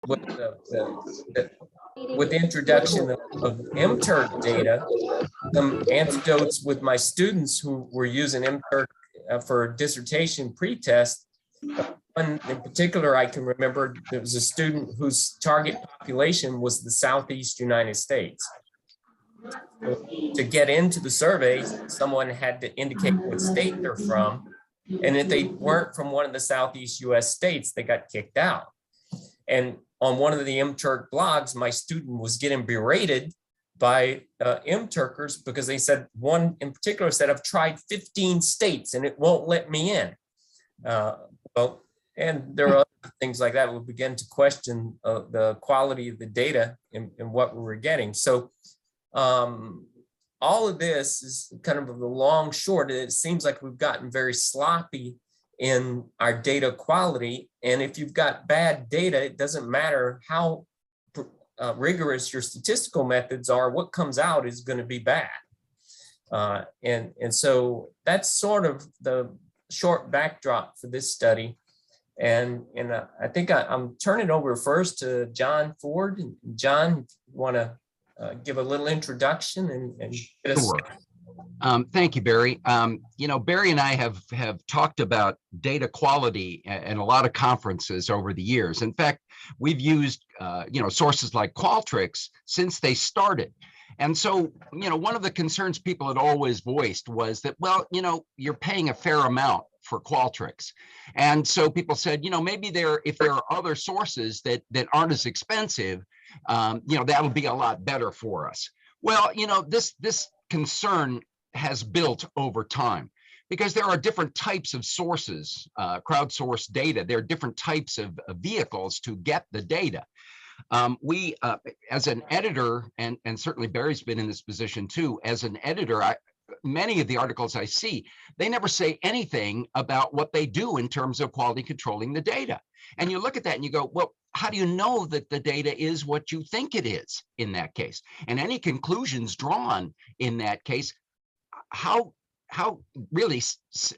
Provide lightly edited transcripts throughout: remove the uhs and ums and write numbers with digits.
with with the introduction of MTurk data, some anecdotes with my students who were using MTurk for dissertation pretest. One in particular I can remember, there was a student whose target population was the Southeast United States. So to get into the survey, someone had to indicate what state they're from. And if they weren't from one of the Southeast US states, they got kicked out. And on one of the MTurk blogs, my student was getting berated by MTurkers because they said, one in particular said, I've tried 15 states and it won't let me in. Well, and there are other things like that. We'll begin to question the quality of the data and what we were getting. So all of this is kind of the long short. It seems like we've gotten very sloppy in our data quality. And if you've got bad data, it doesn't matter how rigorous your statistical methods are, what comes out is going to be bad. And so that's sort of the short backdrop for this study. And I think I'm turning over first to John Ford. And John, if you want to give a little introduction and get us. Sure. Thank you, Barry. You know, Barry and I have talked about data quality at a lot of conferences over the years. In fact, we've used you know, sources like Qualtrics since they started. And so, you know, one of the concerns people had always voiced was that, well, you know, you're paying a fair amount for Qualtrics. And so people said, you know, maybe if there are other sources that aren't as expensive, you know, that'll be a lot better for us. Well, you know, this concern has built over time because there are different types of sources, crowdsourced data. There are different types of vehicles to get the data. We, as an editor, and certainly Barry's been in this position too, as an editor, many of the articles I see, they never say anything about what they do in terms of quality controlling the data. And you look at that and you go, well, how do you know that the data is what you think it is in that case? And any conclusions drawn in that case, how really,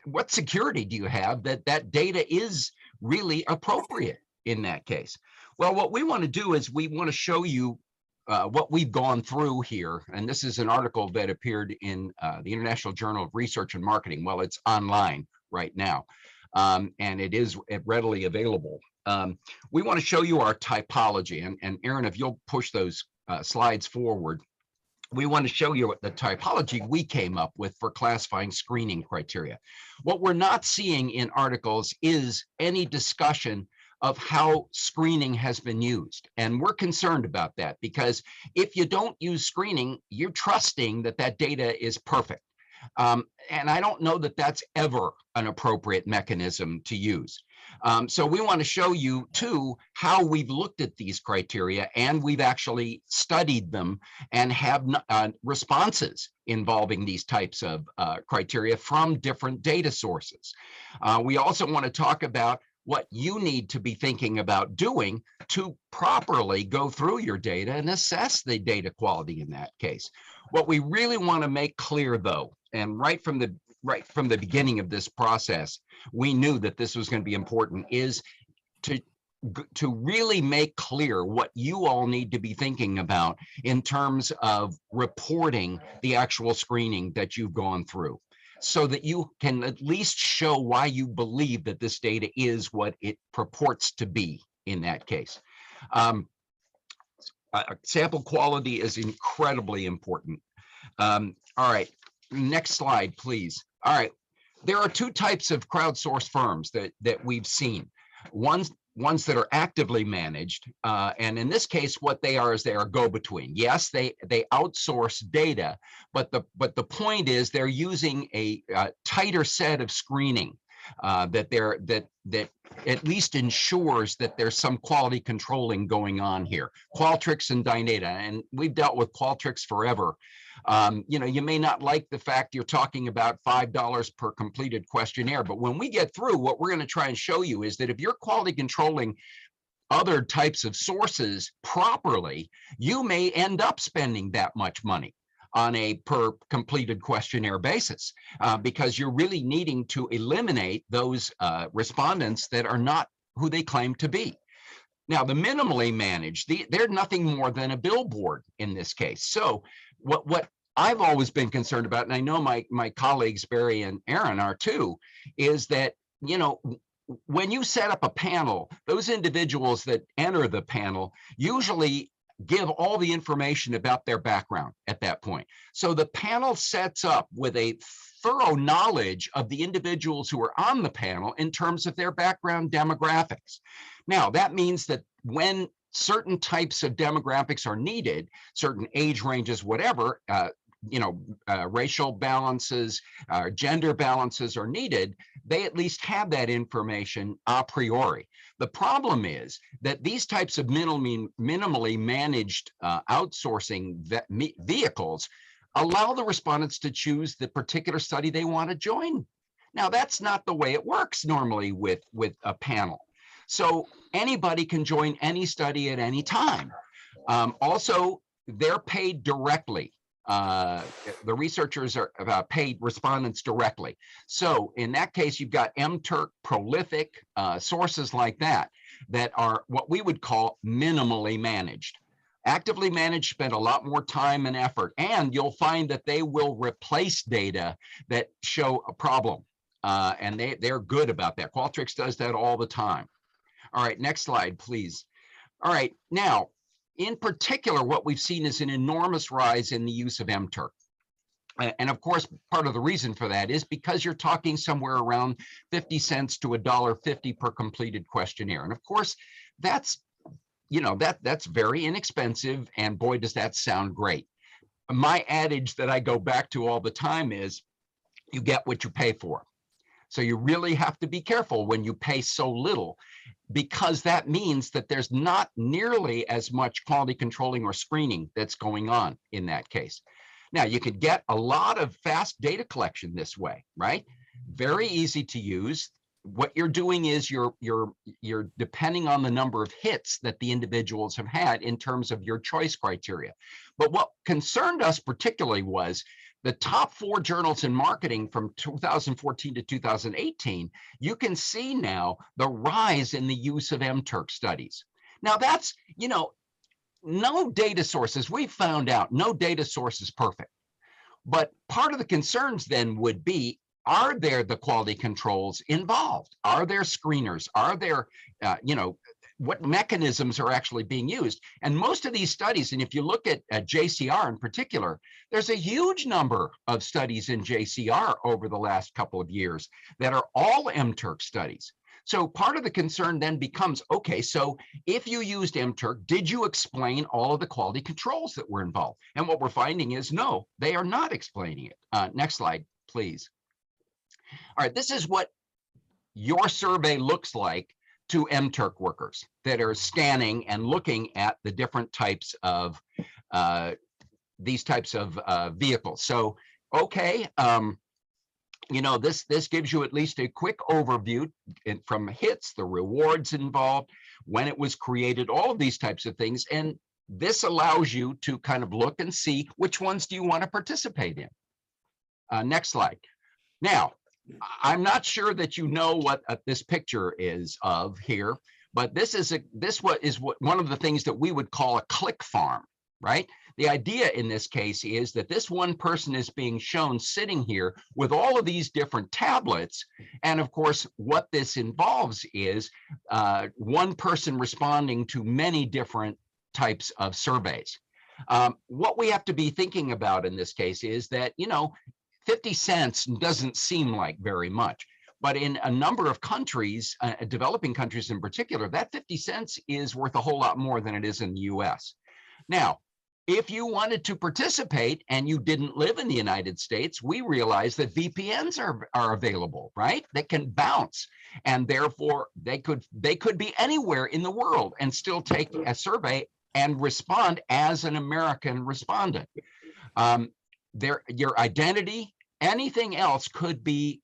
what security do you have that that data is really appropriate in that case? Well, what we want to do is we want to show you what we've gone through here. And this is an article that appeared in the International Journal of Research and Marketing. Well, it's online right now, and it is readily available. We want to show you our typology. And Aaron, if you'll push those slides forward, we want to show you the typology we came up with for classifying screening criteria. What we're not seeing in articles is any discussion of how screening has been used. And we're concerned about that because if you don't use screening, you're trusting that that data is perfect. And I don't know that that's ever an appropriate mechanism to use. So we want to show you too how we've looked at these criteria, and we've actually studied them and have responses involving these types of criteria from different data sources. We also want to talk about what you need to be thinking about doing to properly go through your data and assess the data quality in that case. What we really want to make clear though, and right from the beginning of this process, we knew that this was going to be important, is to really make clear what you all need to be thinking about in terms of reporting the actual screening that you've gone through, so that you can at least show why you believe that this data is what it purports to be in that case. Sample quality is incredibly important. All right, next slide, please. All right, there are two types of crowdsourced firms that we've seen. Ones that are actively managed, and in this case, what they are is they are go-between. Yes, they outsource data, but the point is they're using a tighter set of screening that at least ensures that there's some quality controlling going on here. Qualtrics and Dynata, and we've dealt with Qualtrics forever. You know, you may not like the fact you're talking about $5 per completed questionnaire, but when we get through, what we're going to try and show you is that if you're quality controlling other types of sources properly, you may end up spending that much money on a per completed questionnaire basis, because you're really needing to eliminate those respondents that are not who they claim to be. Now, the minimally managed, they're nothing more than a billboard in this case. So what I've always been concerned about, and I know my colleagues, Barry and Aaron, are too, is that, you know, when you set up a panel, those individuals that enter the panel usually give all the information about their background at that point. So the panel sets up with a thorough knowledge of the individuals who are on the panel in terms of their background demographics. Now, that means that when certain types of demographics are needed, certain age ranges, whatever, racial balances, gender balances are needed, they at least have that information a priori. The problem is that these types of minimally managed outsourcing vehicles allow the respondents to choose the particular study they want to join. Now, that's not the way it works normally with a panel. So anybody can join any study at any time. Also, they're paid directly. The researchers are paid respondents directly. So in that case, you've got MTurk, Prolific, sources like that are what we would call minimally managed. Actively managed spend a lot more time and effort, and you'll find that they will replace data that show a problem, and they're good about that. Qualtrics does that all the time. All right, next slide, please. All right, now, in particular, what we've seen is an enormous rise in the use of MTurk. And of course, part of the reason for that is because you're talking somewhere around 50 cents to $1.50 per completed questionnaire. And of course, that's very inexpensive, and boy, does that sound great. My adage that I go back to all the time is, you get what you pay for. So you really have to be careful when you pay so little, because that means that there's not nearly as much quality controlling or screening that's going on in that case. Now, you could get a lot of fast data collection this way, right? Very easy to use. What you're doing is you're depending on the number of hits that the individuals have had in terms of your choice criteria. But what concerned us particularly was the top 4 journals in marketing from 2014 to 2018, you can see now the rise in the use of MTurk studies. Now that's, no data sources, we found out no data source is perfect. But part of the concerns then would be, are there the quality controls involved? Are there screeners? Are there, what mechanisms are actually being used? And most of these studies, and if you look at JCR in particular, there's a huge number of studies in JCR over the last couple of years that are all MTurk studies. So part of the concern then becomes, okay, so if you used MTurk, did you explain all of the quality controls that were involved? And what we're finding is, no, they are not explaining it. Next slide, please. All right, this is what your survey looks like to MTurk workers that are scanning and looking at the different types of these types of vehicles. So, okay, this gives you at least a quick overview from hits, the rewards involved, when it was created, all of these types of things. And this allows you to kind of look and see which ones do you want to participate in. Next slide. Now, I'm not sure that you know what this picture is of here, but this is one of the things that we would call a click farm, right? The idea in this case is that this one person is being shown sitting here with all of these different tablets. And of course, what this involves is one person responding to many different types of surveys. What we have to be thinking about in this case is that, 50 cents doesn't seem like very much, but in a number of countries, developing countries in particular, that 50 cents is worth a whole lot more than it is in the US. Now, if you wanted to participate and you didn't live in the United States, we realize that VPNs are available, right? They can bounce, and therefore they could be anywhere in the world and still take a survey and respond as an American respondent. Your identity, anything else could be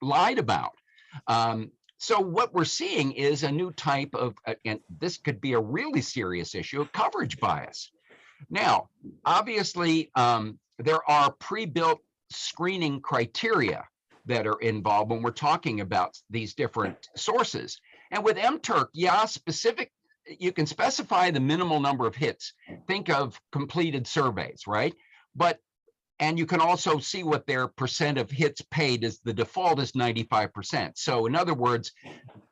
lied about. So what we're seeing is a new type of, and this could be a really serious issue, of coverage bias. Now, obviously, there are pre-built screening criteria that are involved when we're talking about these different sources. And with MTurk, yeah, you can specify the minimal number of hits. Think of completed surveys, right? And you can also see what their percent of hits paid is. The default is 95%. So in other words,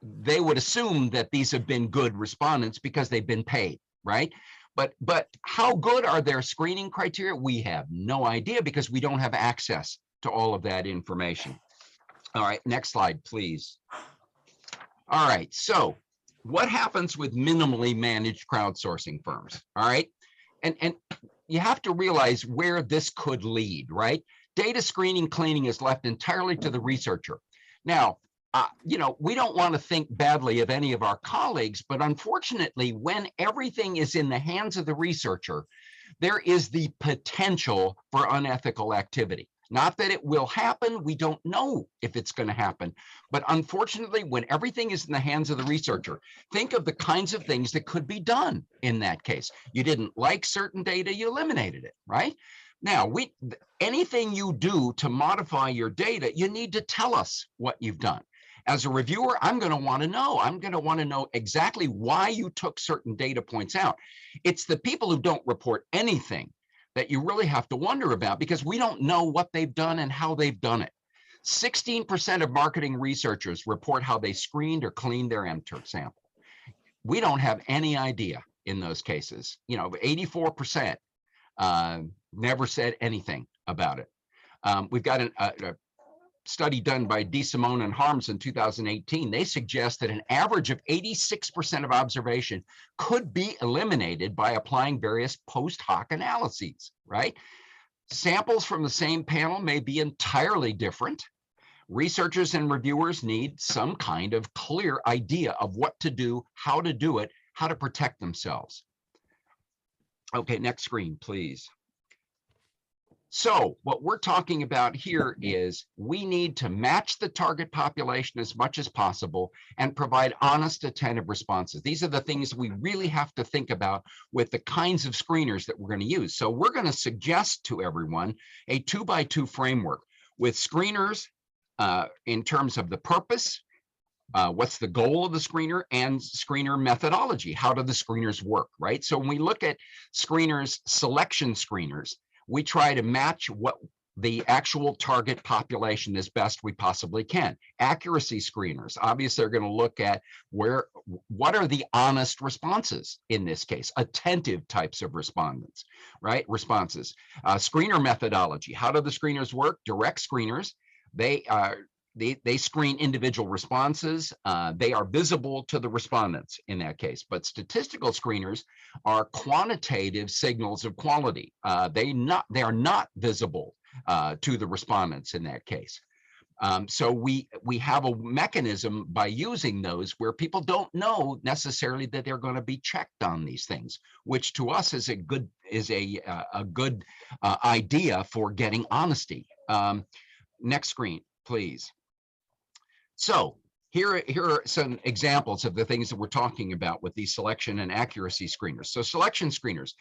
they would assume that these have been good respondents because they've been paid, right? But how good are their screening criteria? We have no idea because we don't have access to all of that information. All right, next slide, please. All right, so what happens with minimally managed crowdsourcing firms? All right, and you have to realize where this could lead, right? Data screening, cleaning is left entirely to the researcher. Now, we don't want to think badly of any of our colleagues, but unfortunately, when everything is in the hands of the researcher, there is the potential for unethical activity. Not that it will happen, we don't know if it's going to happen, but unfortunately, when everything is in the hands of the researcher, think of the kinds of things that could be done in that case. You didn't like certain data, you eliminated it, right? Now, anything you do to modify your data, you need to tell us what you've done. As a reviewer, I'm going to want to know. I'm going to want to know exactly why you took certain data points out. It's the people who don't report anything that you really have to wonder about, because we don't know what they've done and how they've done it. 16% of marketing researchers report how they screened or cleaned their MTurk sample. We don't have any idea in those cases. 84% never said anything about it. We've got a study done by DeSimone and Harms in 2018. They suggest that an average of 86% of observation could be eliminated by applying various post hoc analyses, right? Samples from the same panel may be entirely different. Researchers and reviewers need some kind of clear idea of what to do, how to do it, how to protect themselves. Okay, next screen, please. So what we're talking about here is we need to match the target population as much as possible and provide honest, attentive responses. These are the things we really have to think about with the kinds of screeners that we're going to use. So we're going to suggest to everyone a 2x2 framework with screeners in terms of the purpose, what's the goal of the screener, and screener methodology. How do the screeners work, right? So when we look at screeners, selection screeners, we try to match what the actual target population as best we possibly can. Accuracy screeners, obviously, are going to look at what are the honest responses in this case, attentive types of respondents, right? Responses. Screener methodology, how do the screeners work? Direct screeners, they screen individual responses. They are visible to the respondents in that case. But statistical screeners are quantitative signals of quality. They are not visible to the respondents in that case. So we have a mechanism by using those where people don't know necessarily that they're going to be checked on these things, which to us is a good idea for getting honesty. Next screen, please. So here are some examples of the things that we're talking about with these selection and accuracy screeners. So selection screeners,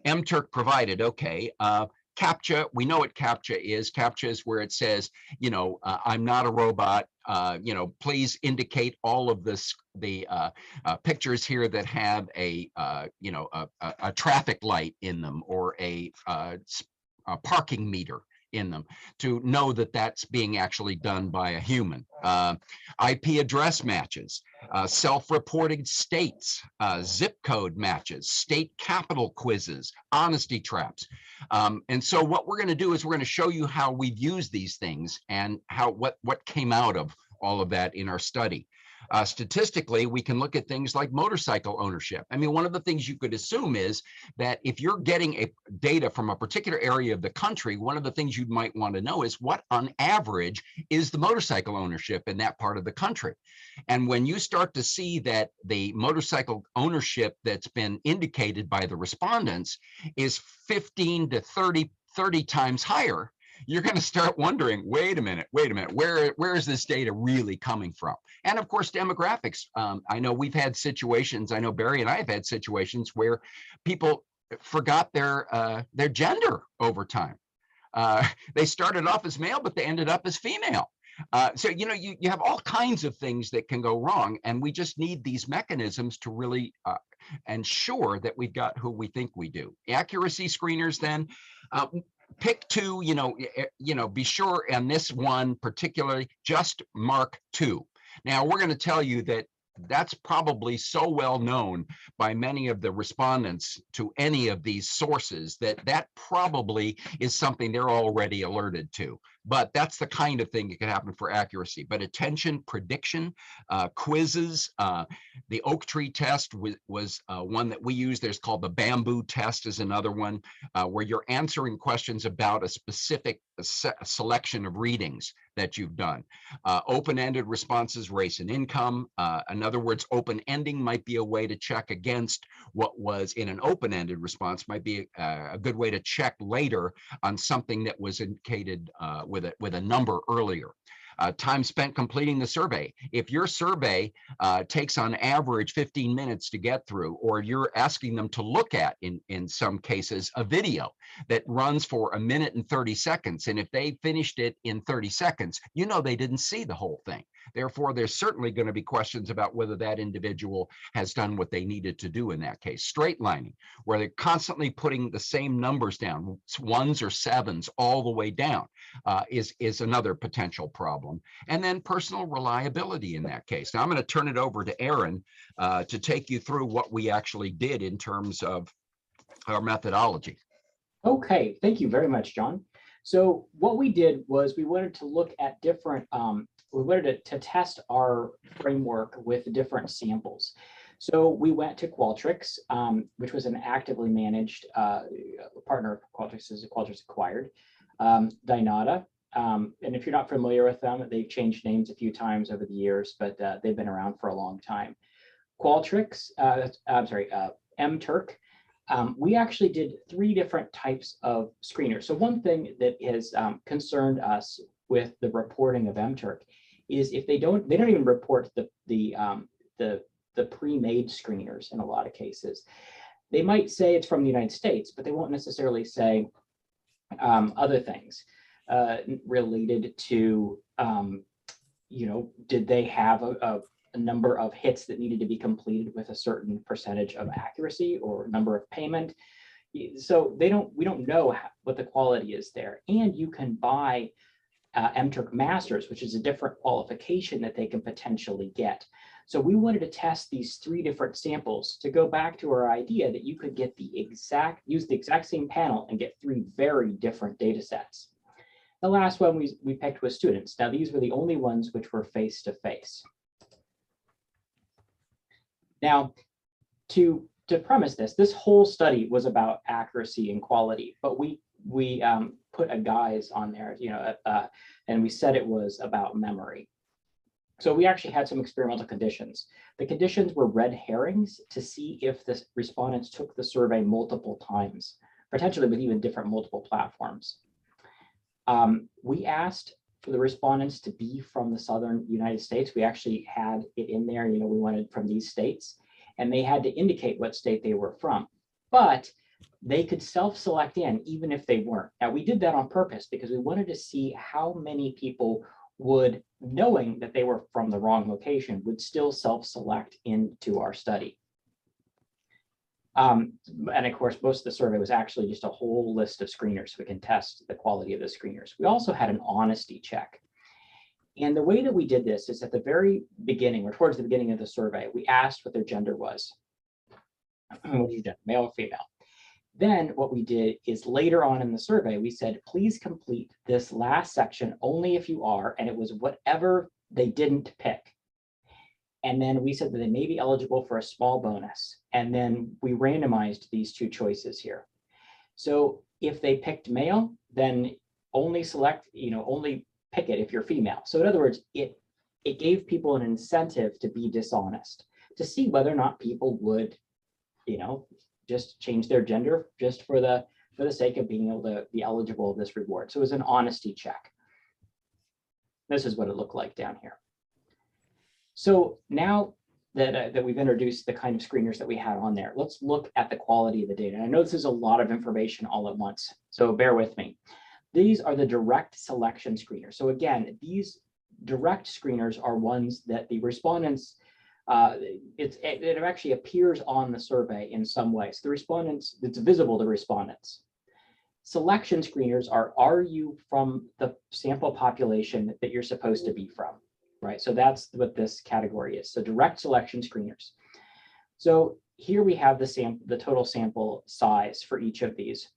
MTurk provided, okay, CAPTCHA, we know what CAPTCHA is. CAPTCHA is where it says, I'm not a robot, please indicate all of the pictures here that have a traffic light in them or a parking meter in them to know that that's being actually done by a human. IP address matches, self-reported states, zip code matches, state capital quizzes, honesty traps. And so what we're going to do is we're going to show you how we've used these things and what came out of all of that in our study. Statistically, we can look at things like motorcycle ownership. I mean, one of the things you could assume is that if you're getting data from a particular area of the country, one of the things you might want to know is what on average is the motorcycle ownership in that part of the country. And when you start to see that the motorcycle ownership that's been indicated by the respondents is 15 to 30 times higher, you're going to start wondering, wait a minute, where is this data really coming from? And of course, demographics. I know we've had situations, I know Barry and I have had situations where people forgot their gender over time. They started off as male, but they ended up as female. So, you have all kinds of things that can go wrong, and we just need these mechanisms to really ensure that we've got who we think we do. Accuracy screeners, then, pick two, be sure on this one particularly, just mark two. Now, we're going to tell you that that's probably so well known by many of the respondents to any of these sources that probably is something they're already alerted to. But that's the kind of thing that can happen for accuracy. But attention, prediction, quizzes, the oak tree test was one that we use. There's called the bamboo test is another one where you're answering questions about a specific selection of readings that you've done. Open-ended responses, race and income. In other words, open ending might be a way to check against what was in an open-ended response, might be a good way to check later on something that was indicated with a number earlier. Time spent completing the survey. If your survey takes on average 15 minutes to get through, or you're asking them to look at, in some cases, a video that runs for 1 minute and 30 seconds, and if they finished it in 30 seconds, they didn't see the whole thing. Therefore, there's certainly going to be questions about whether that individual has done what they needed to do in that case. Straight lining, where they're constantly putting the same numbers down, ones or sevens all the way down, is another potential problem. And then personal reliability in that case. Now, I'm going to turn it over to Aaron to take you through what we actually did in terms of our methodology. Okay, thank you very much, John. So what we did was we wanted to look at different, we wanted to test our framework with different samples. So we went to Qualtrics, which was an actively managed partner of Qualtrics, as Qualtrics acquired, Dynata. And if you're not familiar with them, they've changed names a few times over the years, but they've been around for a long time. Qualtrics, MTurk. We actually did 3 different types of screeners. So one thing that has concerned us with the reporting of MTurk is if they don't even report the pre-made screeners in a lot of cases. They might say it's from the United States, but they won't necessarily say other things related to, did they have a number of hits that needed to be completed with a certain percentage of accuracy or number of payment. So we don't know what the quality is there. And you can buy MTurk Masters, which is a different qualification that they can potentially get. So we wanted to test these 3 different samples to go back to our idea that you could get use the exact same panel and get 3 very different data sets. The last one we picked was students. Now, these were the only ones which were face-to-face. Now, to premise this whole study was about accuracy and quality, but we put a guise on there, and we said it was about memory. So we actually had some experimental conditions. The conditions were red herrings to see if the respondents took the survey multiple times, potentially with even different multiple platforms. We asked for the respondents to be from the southern United States. We actually had it in there, we wanted from these states, and they had to indicate what state they were from, but they could self-select in even if they weren't. Now, we did that on purpose because we wanted to see how many people would, knowing that they were from the wrong location, would still self-select into our study. And of course, most of the survey was actually just a whole list of screeners, so we can test the quality of the screeners. We also had an honesty check. And the way that we did this is at the very beginning, or towards the beginning of the survey, we asked what their gender was. What is your gender, male or female? Then what we did is later on in the survey, we said, please complete this last section only if you are, and it was whatever they didn't pick. And then we said that they may be eligible for a small bonus. And then we randomized these 2 choices here. So if they picked male, then only select, only pick it if you're female. So in other words, it gave people an incentive to be dishonest, to see whether or not people would, just change their gender just for the sake of being able to be eligible of this reward. So it was an honesty check. This is what it looked like down here. So now that we've introduced the kind of screeners that we had on there, let's look at the quality of the data. And I know this is a lot of information all at once, so bear with me. These are the direct selection screeners. So again, these direct screeners are ones that the respondents, it actually appears on the survey in some way. So the respondents, it's visible to respondents. Selection screeners are you from the sample population that you're supposed to be from, right? So that's what this category is. So direct selection screeners. So here we have the total sample size for each of these.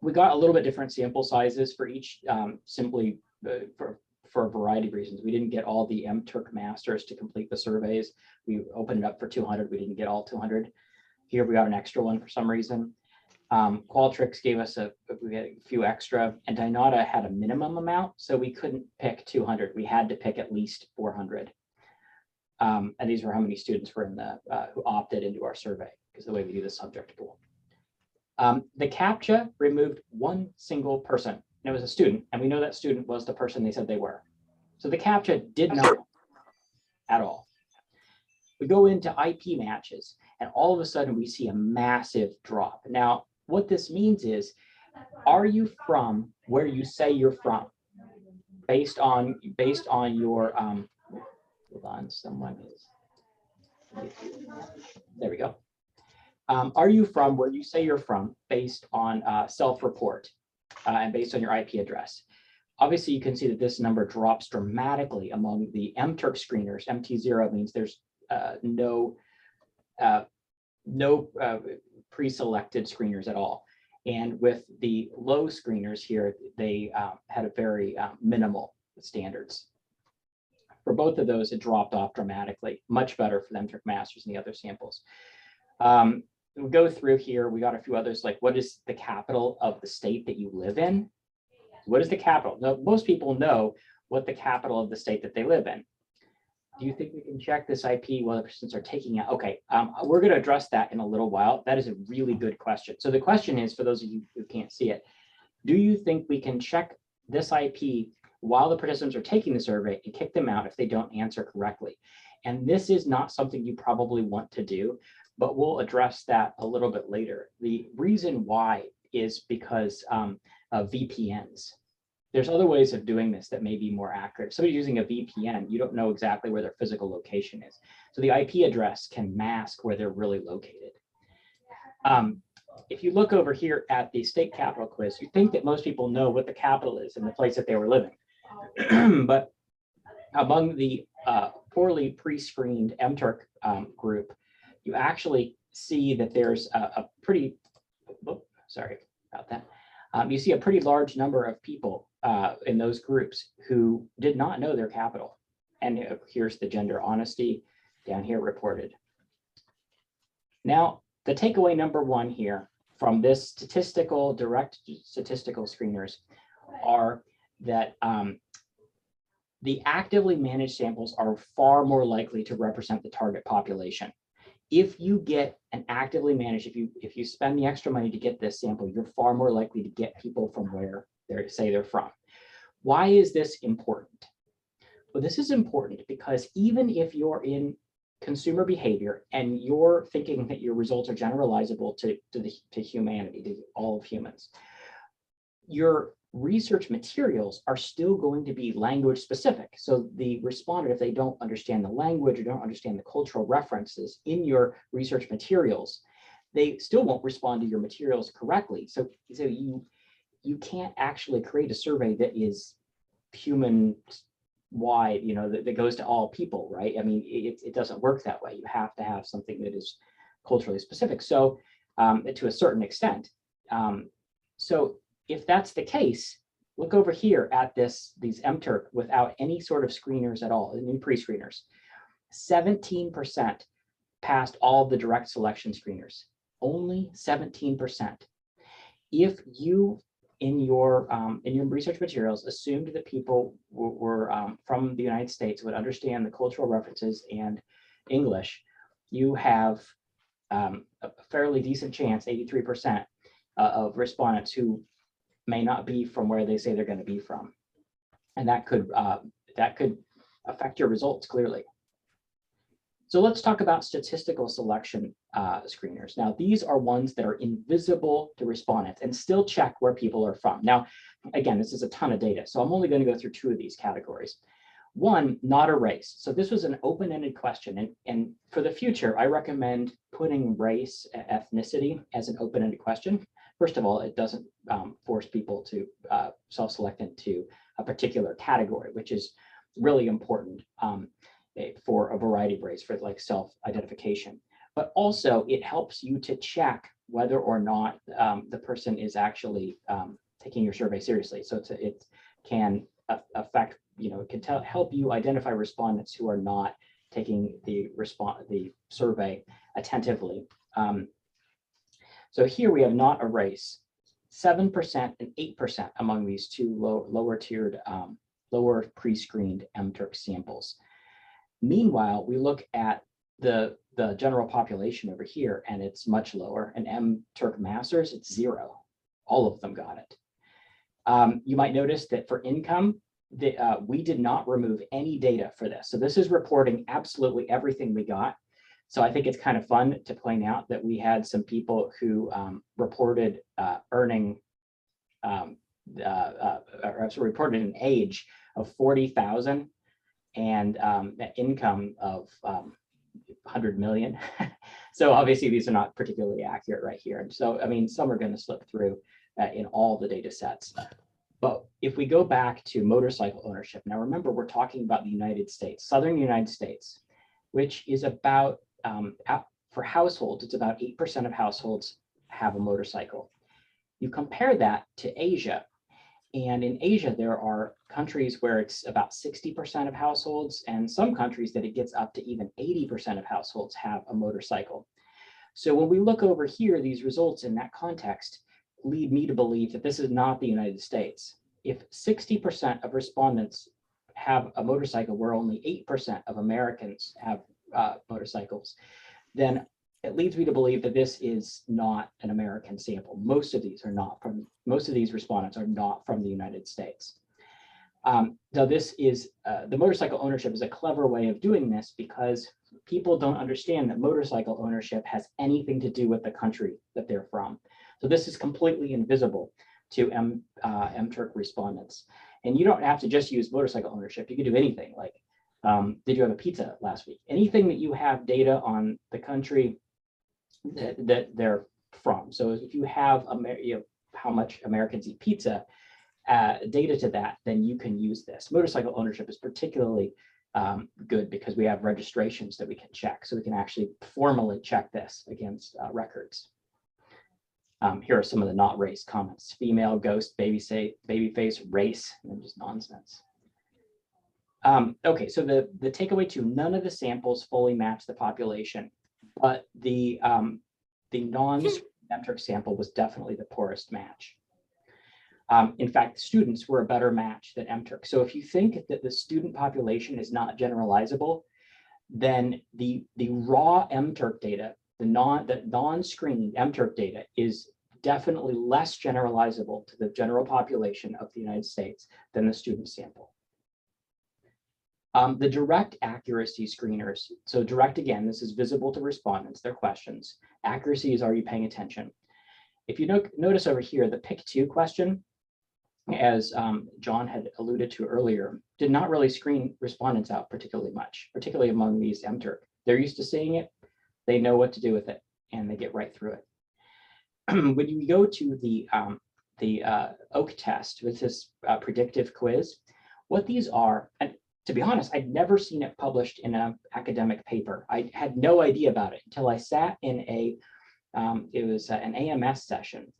We got a little bit different sample sizes for each, simply for a variety of reasons. We didn't get all the MTurk masters to complete the surveys. We opened it up for 200. We didn't get all 200. Here we got an extra one for some reason. Qualtrics gave us we had a few extra, and Dynata had a minimum amount, so we couldn't pick 200. We had to pick at least 400. And these were how many students were in the who opted into our survey, because the way we do the subject pool. The CAPTCHA removed one single person, and it was a student, and we know that student was the person they said they were. So the CAPTCHA did not at all. We go into IP matches, and all of a sudden we see a massive drop. Now, what this means is, are you from where you say you're from? Based on your hold on, someone is, there we go. Are you from where you say you're from based on self-report and based on your IP address? Obviously, you can see that this number drops dramatically among the MTurk screeners. MT0 means there's no pre-selected screeners at all. And with the low screeners here, they had a very minimal standards. For both of those, it dropped off dramatically, much better for the MTurk masters and the other samples. We go through here, we got a few others, like what is the capital of the state that you live in? What is the capital? Now, most people know what the capital of the state that they live in. Do you think we can check this IP while the participants are taking it? Okay, we're going to address that in a little while. That is a really good question. So the question is, for those of you who can't see it, do you think we can check this IP while the participants are taking the survey and kick them out if they don't answer correctly? And this is not something you probably want to do, but we'll address that a little bit later. The reason why is because of VPNs. There's other ways of doing this that may be more accurate. If somebody's using a VPN, you don't know exactly where their physical location is. So the IP address can mask where they're really located. If you look over here at the state capital quiz, you think that most people know what the capital is in the place that they were living. But among the poorly pre-screened MTurk group, you actually see that there's a pretty, sorry about that. You see a pretty large number of people in those groups who did not know their capital. And here's the gender honesty down here reported. Now, the takeaway number one here from this direct statistical screeners are that the actively managed samples are far more likely to represent the target population. If you get an actively managed, if you spend the extra money to get this sample, you're far more likely to get people from where they say they're from. Why is this important? Well, this is important because even if you're in consumer behavior and you're thinking that your results are generalizable to humanity, to all of humans, your research materials are still going to be language specific. So the respondent, if they don't understand the language or don't understand the cultural references in your research materials, they still won't respond to your materials correctly. So you can't actually create a survey that is human wide, that goes to all people, right? I mean, it doesn't work that way. You have to have something that is culturally specific. So to a certain extent. So if that's the case, look over here at these MTurk without any sort of screeners at all, any pre-screeners. 17% passed all the direct selection screeners, only 17%. If you, in your research materials, assumed that people were from the United States, would understand the cultural references and English, you have a fairly decent chance, 83%, of respondents who may not be from where they say they're going to be from, and that could affect your results clearly. So let's talk about statistical selection screeners. Now, these are ones that are invisible to respondents and still check where people are from. Now, again, this is a ton of data, so I'm only going to go through two of these categories. One, not a race. So this was an open-ended question. And for the future, I recommend putting race, ethnicity as an open-ended question. First of all, it doesn't force people to self-select into a particular category, which is really important for a variety of race, for like self-identification. But also it helps you to check whether or not the person is actually taking your survey seriously. So it can affect, it can help you identify respondents who are not taking the survey attentively. So here we have not a race, 7% and 8% among these two lower tiered, lower pre-screened MTurk samples. Meanwhile, we look at the general population over here, and it's much lower. And MTurk masters, it's 0. All of them got it. You might notice that for income, we did not remove any data for this. So this is reporting absolutely everything we got. So I think it's kind of fun to point out that we had some people who reported earning, reported an age of 40,000 and an income of 100 million. So obviously these are not particularly accurate right here. And so, I mean, some are going to slip through in all the data sets. But if we go back to motorcycle ownership, now remember, we're talking about the United States, Southern United States, which is about, for households, it's about 8% of households have a motorcycle. You compare that to Asia, and in Asia, there are countries where it's about 60% of households, and some countries that it gets up to even 80% of households have a motorcycle. So when we look over here, these results in that context lead me to believe that this is not the United States. If 60% of respondents have a motorcycle where only 8% of Americans have motorcycles, then it leads me to believe that this is not an American sample. Most of these respondents are not from the United States. Now this is, the motorcycle ownership is a clever way of doing this because people don't understand that motorcycle ownership has anything to do with the country that they're from. So this is completely invisible to MTurk respondents. And you don't have to just use motorcycle ownership. You can do anything like, did you have a pizza last week? Anything that you have data on the country that they're from. So if you have how much Americans eat pizza, data to that, then you can use this. Motorcycle ownership is particularly good because we have registrations that we can check. So we can actually formally check this against records. Here are some of the not race comments: female, ghost, babyface, race, and just nonsense. Okay, so the takeaway two, none of the samples fully match the population, but the non-MTurk sample was definitely the poorest match. In fact, students were a better match than MTurk. So if you think that the student population is not generalizable, then the raw MTurk data, the non-screened MTurk data is definitely less generalizable to the general population of the United States than the student sample. The direct accuracy screeners. So direct, again, this is visible to respondents, their questions. Accuracy is, are you paying attention? If you notice over here, the pick 2 question, as John had alluded to earlier, did not really screen respondents out particularly much, particularly among these MTurk. They're used to seeing it, they know what to do with it, and they get right through it. When you go to the OAK test with this predictive quiz, what these are, and to be honest, I'd never seen it published in an academic paper. I had no idea about it until I sat in it was an AMS session,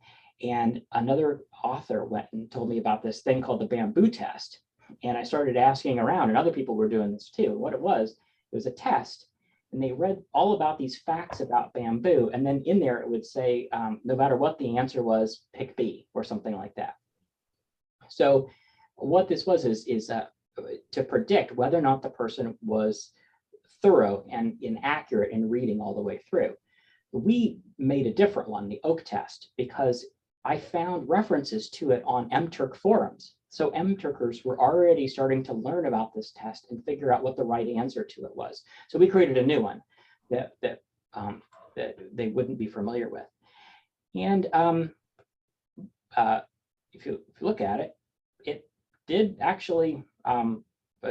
and another author went and told me about this thing called the bamboo test. And I started asking around, and other people were doing this too. And what it was a test, and they read all about these facts about bamboo. And then in there, it would say, no matter what the answer was, pick B or something like that. So what this was is to predict whether or not the person was thorough and inaccurate in reading all the way through. We made a different one, the OAK test, because I found references to it on MTurk forums. So MTurkers were already starting to learn about this test and figure out what the right answer to it was. So we created a new one that they wouldn't be familiar with. And if you look at it, it did actually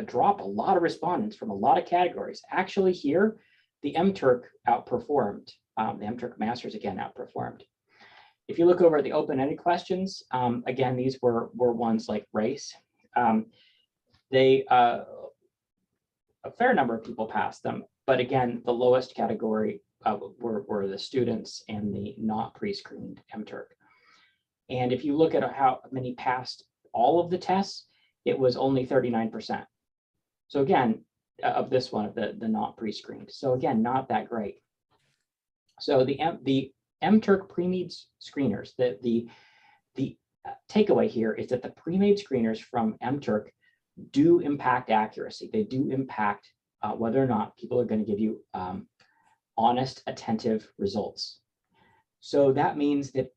drop a lot of respondents from a lot of categories. Actually here, the MTurk outperformed. The MTurk Masters again outperformed. If you look over at the open-ended questions, again, these were ones like race. A fair number of people passed them, but again, the lowest category were the students and the not pre-screened MTurk. And if you look at how many passed all of the tests, it was only 39%. So again, of this one, of the not pre-screened. So again, not that great. So the MTurk pre-made screeners, the takeaway here is that the pre-made screeners from MTurk do impact accuracy. They do impact whether or not people are going to give you honest, attentive results. So that means that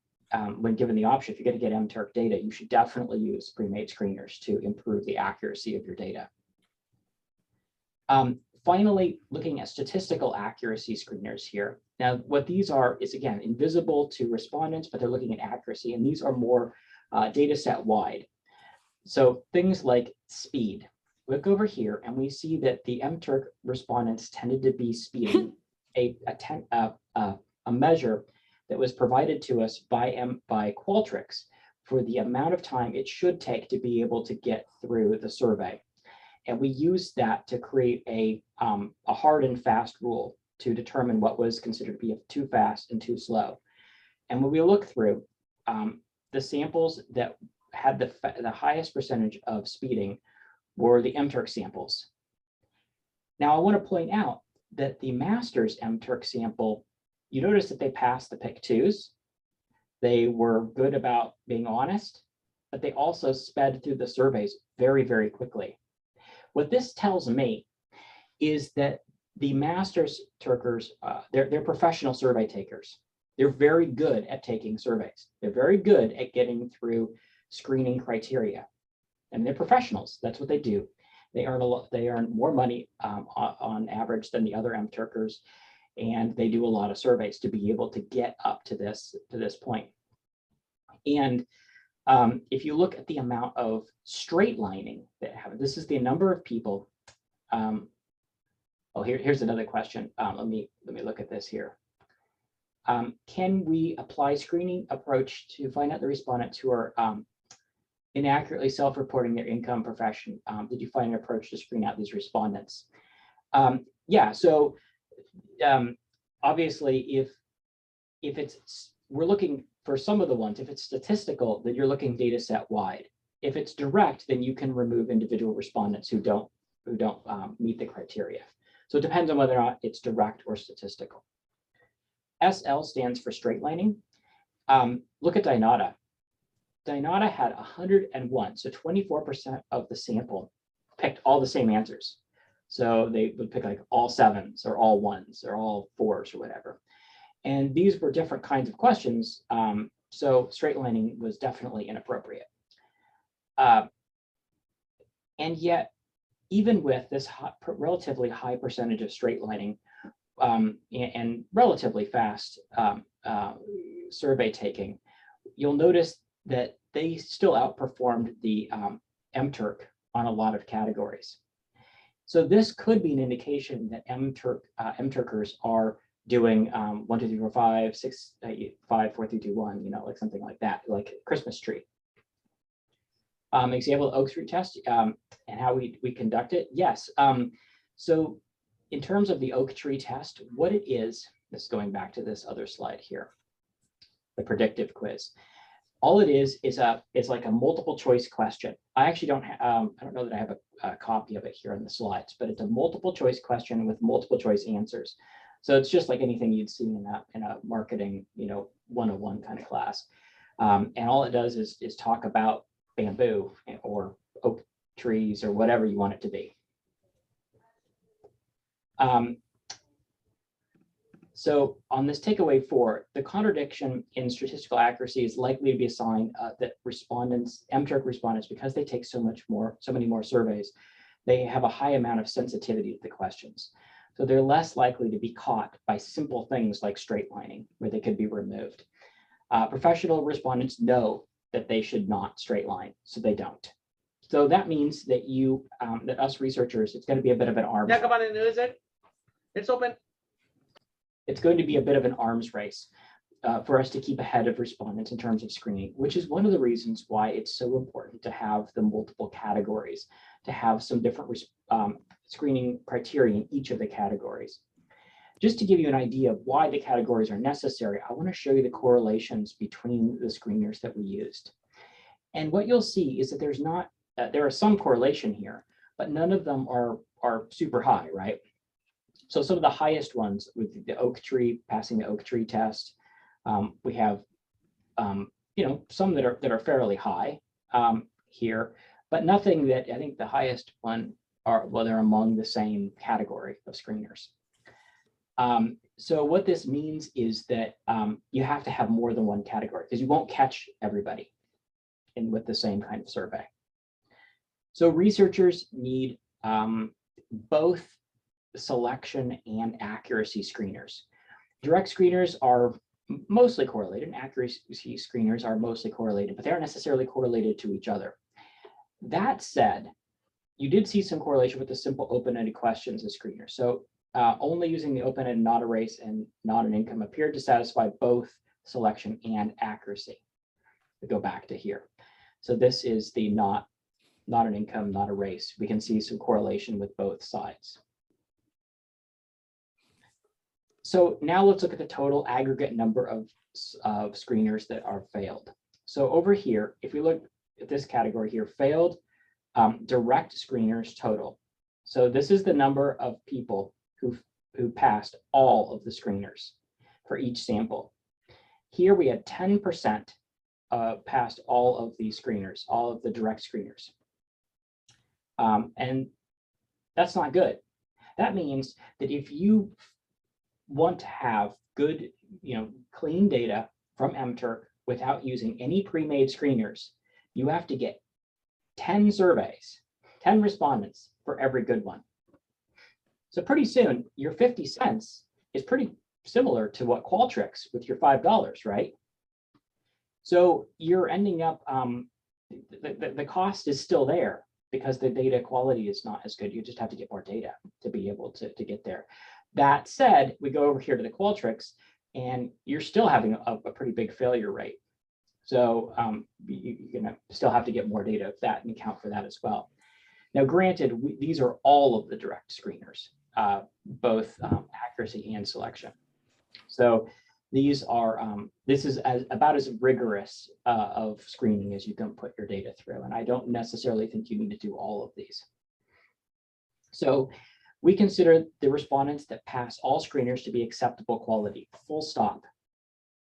when given the option, if you're going to get MTurk data, you should definitely use pre-made screeners to improve the accuracy of your data. Finally, looking at statistical accuracy screeners here. Now, what these are is, again, invisible to respondents, but they're looking at accuracy, and these are more data set wide. So things like speed. Look over here, and we see that the MTurk respondents tended to be speeding, a measure that was provided to us by Qualtrics for the amount of time it should take to be able to get through the survey. And we used that to create a hard and fast rule to determine what was considered to be too fast and too slow. And when we look through the samples that had the highest percentage of speeding were the MTurk samples. Now, I want to point out that the Masters MTurk sample, you notice that they passed the pick twos. They were good about being honest, but they also sped through the surveys very, very quickly. What this tells me is that the Masters Turkers, they're professional survey takers. They're very good at taking surveys. They're very good at getting through screening criteria. And they're professionals. That's what they do. They earn more money on average than the other MTurkers, and they do a lot of surveys to be able to get up to this point. And if you look at the amount of straight lining that happen, this is the number of people. Here's another question. Let me look at this here. Can we apply screening approach to find out the respondents who are inaccurately self-reporting their income profession? Did you find an approach to screen out these respondents? Yeah, so obviously we're looking for some of the ones, if it's statistical, then you're looking data set wide. If it's direct, then you can remove individual respondents who don't meet the criteria. So it depends on whether or not it's direct or statistical. SL stands for straight lining. Look at Dynata. Dynata had 101, so 24% of the sample picked all the same answers. So they would pick like all sevens or all ones or all fours or whatever. And these were different kinds of questions. So straight lining was definitely inappropriate. And yet, even with this relatively high percentage of straight lining and relatively fast survey taking, you'll notice that they still outperformed the MTurk on a lot of categories. So this could be an indication that MTurkers are doing 1, 2, 3, 4, 5, 6, 5, 4, 3, 2, 1, like something like that, like Christmas tree. Example, Oak Street test and how we conduct it. Yes. So in terms of the oak tree test, what it is, this is going back to this other slide here, the predictive quiz. All it is like a multiple choice question. I actually don't I don't know that I have a copy of it here on the slides, but it's a multiple choice question with multiple choice answers. So it's just like anything you'd see in a marketing 101 kind of class. And all it does is talk about bamboo or oak trees or whatever you want it to be. So on this takeaway 4, the contradiction in statistical accuracy is likely to be a sign that MTurk respondents, because they take so many more surveys, they have a high amount of sensitivity to the questions. So they're less likely to be caught by simple things like straight lining, where they could be removed. Professional respondents know that they should not straight line, so they don't. So that means that that us researchers, it's going to be a bit of an arms. Yeah, come on, is it? It's open. It's going to be a bit of an arms race for us to keep ahead of respondents in terms of screening, which is one of the reasons why it's so important to have the multiple categories, to have some different screening criteria in each of the categories. Just to give you an idea of why the categories are necessary, I want to show you the correlations between the screeners that we used. And what you'll see is that there are some correlation here, but none of them are super high, right? So some of the highest ones with the oak tree, passing the oak tree test, we have some that are fairly high here, but nothing that I think the highest one they're among the same category of screeners. So what this means is that you have to have more than one category because you won't catch everybody with the same kind of survey. So researchers need both selection and accuracy screeners. Direct screeners are mostly correlated, and accuracy screeners are mostly correlated, but they aren't necessarily correlated to each other. That said, you did see some correlation with the simple open-ended questions as screeners. So only using the open-ended, not a race, and not an income appeared to satisfy both selection and accuracy. We go back to here. So this is the not an income, not a race. We can see some correlation with both sides. So now let's look at the total aggregate number of screeners that are failed. So over here, if we look at this category here, failed direct screeners total. So this is the number of people who passed all of the screeners for each sample. Here we had 10% passed all of the screeners, all of the direct screeners. And that's not good. That means that if you want to have good, clean data from MTurk without using any pre-made screeners, you have to get 10 surveys, 10 respondents for every good one. So pretty soon, your 50 cents is pretty similar to what Qualtrics with your $5, right? So you're ending up, the cost is still there because the data quality is not as good. You just have to get more data to be able to get there. That said, we go over here to the Qualtrics and you're still having a pretty big failure rate. So you're gonna still have to get more data of that and account for that as well. Now, granted, these are all of the direct screeners, both accuracy and selection. So these are, this is about as rigorous of screening as you can put your data through. And I don't necessarily think you need to do all of these. So we consider the respondents that pass all screeners to be acceptable quality, full stop.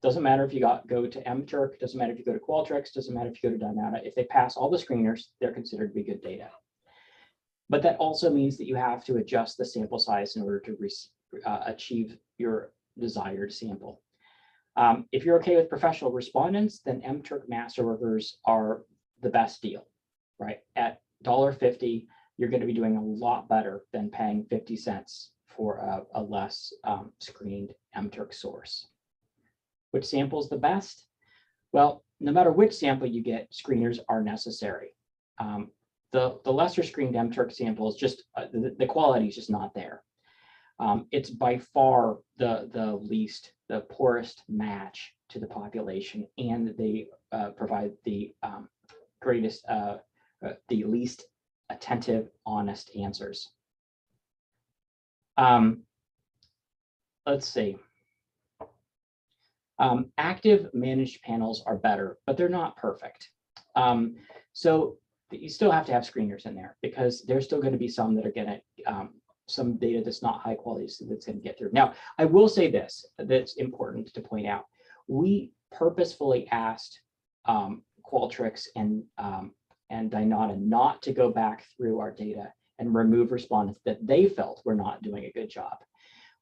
Doesn't matter if you go to MTurk, doesn't matter if you go to Qualtrics, doesn't matter if you go to Dynata. If they pass all the screeners, they're considered to be good data. But that also means that you have to adjust the sample size in order to achieve your desired sample. If you're okay with professional respondents, then MTurk Masterworkers are the best deal, right? At $1.50, you're going to be doing a lot better than paying 50 cents for a less screened MTurk source. Which sample is the best? Well, no matter which sample you get, screeners are necessary. The lesser screened MTurk sample is just, the quality is just not there. It's by far the poorest match to the population, and they provide the greatest, the least attentive, honest answers. Let's see. Active managed panels are better, but they're not perfect. So you still have to have screeners in there because there's still going to be some that are going to, some data that's not high quality that's going to get through. Now, I will say this, that's important to point out. We purposefully asked Qualtrics and Dynata not to go back through our data and remove respondents that they felt were not doing a good job.